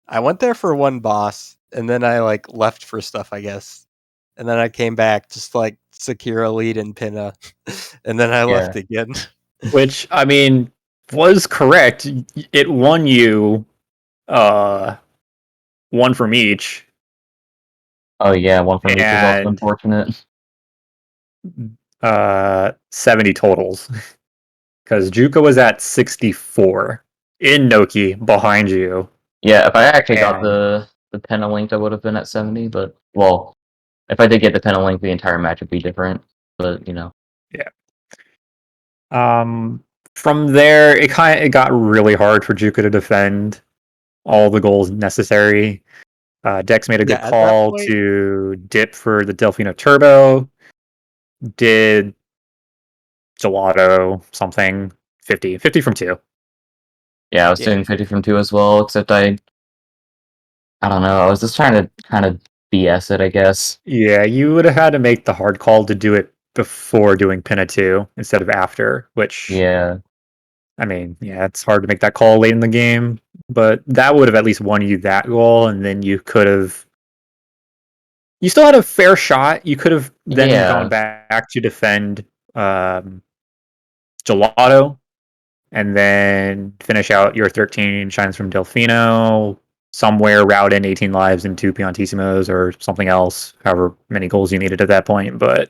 I went there for one boss, and then I like left for stuff, I guess, and then I came back just to, like secure a lead in Pinna, and then I left again. which I mean was correct. It won you one from each. Oh yeah, one from each is also And unfortunate. 70 totals. Because Juka was at 64 in Noki behind you. Yeah, if I actually got And the Pinna linked, I would have been at 70. But well, if I did get the Pinna link, the entire match would be different. But yeah. From there, it got really hard for Juka to defend all the goals necessary. Dex made a good Yeah, at that call point, to dip for the Delfino Turbo. Did Gelato something 50 from 2. yeah, I was yeah, doing 50 from 2 as well. Except I don't know. I was just trying to kind of BS it, I guess. Yeah, you would have had to make the hard call to do it before doing Pinna 2 instead of after, which Yeah, I mean, yeah, it's hard to make that call late in the game, but that would have at least won you that goal, and then you could have. You still had a fair shot. You could have then gone yeah, back to defend Gelato and then finish out your 13 shines from Delfino, somewhere route in 18 lives and 2 Piantissimos or something else, however many goals you needed at that point. But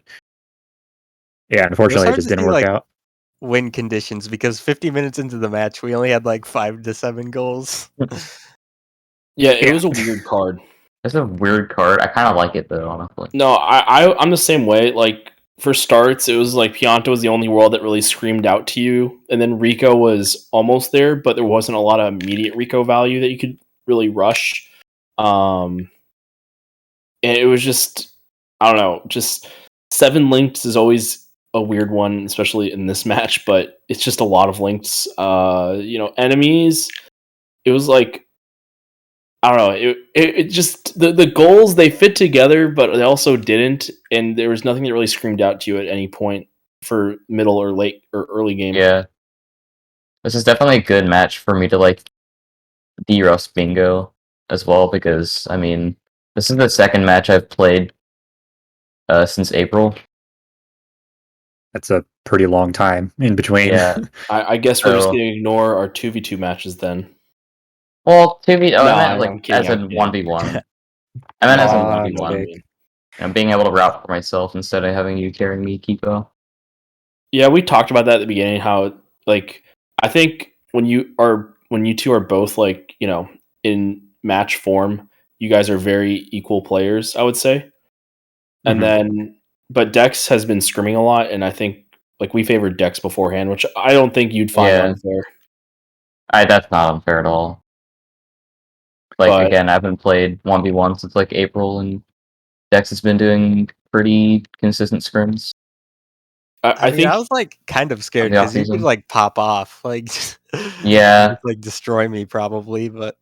yeah, unfortunately, it just didn't work out. Win conditions, because 50 minutes into the match, we only had like 5 to 7 goals. Yeah, it was a weird card. It's a weird card. I kind of like it though, honestly. No, I'm the same way. Like for starts, it was like Pianta was the only world that really screamed out to you, and then Rico was almost there, but there wasn't a lot of immediate Rico value that you could really rush. And it was just, I don't know, just 7 links is always a weird one, especially in this match, but it's just a lot of links. Enemies, it was like, I don't know, it just, the goals, they fit together, but they also didn't, and there was nothing that really screamed out to you at any point for middle or late or early game. Yeah. This is definitely a good match for me to like de-rust bingo as well, because I mean, this is the second match I've played since April. That's a pretty long time in between. Yeah. I guess we're just going to ignore our 2v2 matches then. Well, 2v... No, I meant I'm like kidding, as in I'm kidding. 1v1. I meant as in Ah, 1v1. And being able to route for myself instead of having you carrying me, Kipo. Yeah, we talked about that at the beginning, how, like, I think when you two are both, like, in match form, you guys are very equal players, I would say. And then, but Dex has been scrimming a lot, and I think, like, we favored Dex beforehand, which I don't think you'd find unfair. That's not unfair at all. Like, again, I haven't played 1v1 since, like, April, and Dex has been doing pretty consistent scrims. I think I was like kind of scared because you could like pop off, like yeah, like destroy me probably, but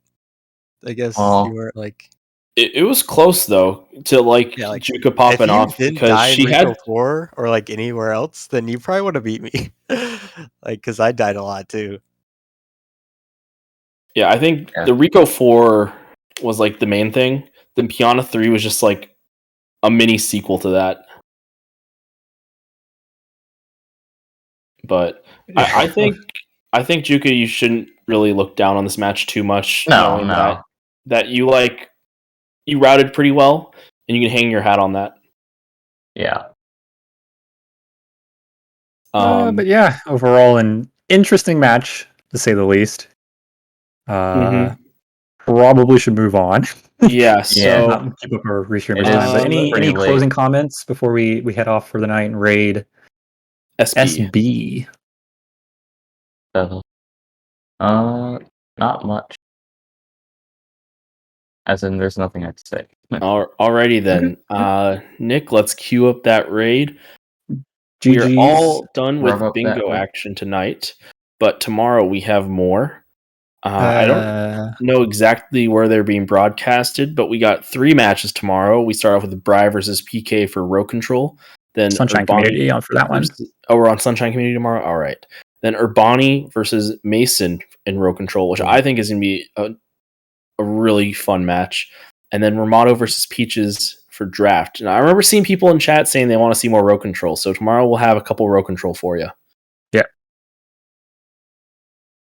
I guess you weren't like. It was close though to Juka popping off because she had 4 or like anywhere else, then you probably would have beat me, like because I died a lot too. Yeah, I think the Rico 4 was like the main thing. Then Piana 3 was just like a mini sequel to that. But I think Juka, you shouldn't really look down on this match too much. No. That you routed pretty well, and you can hang your hat on that. Yeah. But yeah, overall an interesting match to say the least. Probably should move on. Yeah. So keep up our restreamer time. But any closing comments before we head off for the night and raid SB? Not much. As in, there's nothing I'd say. Alrighty then. Okay. Nick, let's queue up that raid. GG's. We're all done with bingo action tonight, but tomorrow we have more. I don't know exactly where they're being broadcasted, but we got 3 matches tomorrow. We start off with Bri versus PK for row control. Then Sunshine Community on for that one. We're on Sunshine Community tomorrow? All right. Then Urbani versus Mason in row control, which I think is going to be a really fun match. And then Ramato versus Peaches for draft. And I remember seeing people in chat saying they want to see more row control. So tomorrow we'll have a couple row control for you. Yeah.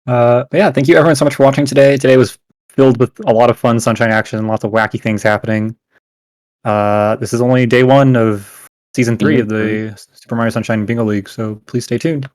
But yeah, thank you everyone so much for watching today. Today was filled with a lot of fun Sunshine action, lots of wacky things happening. This is only day 1 of season 3 of the Super Mario Sunshine Bingo League, so please stay tuned.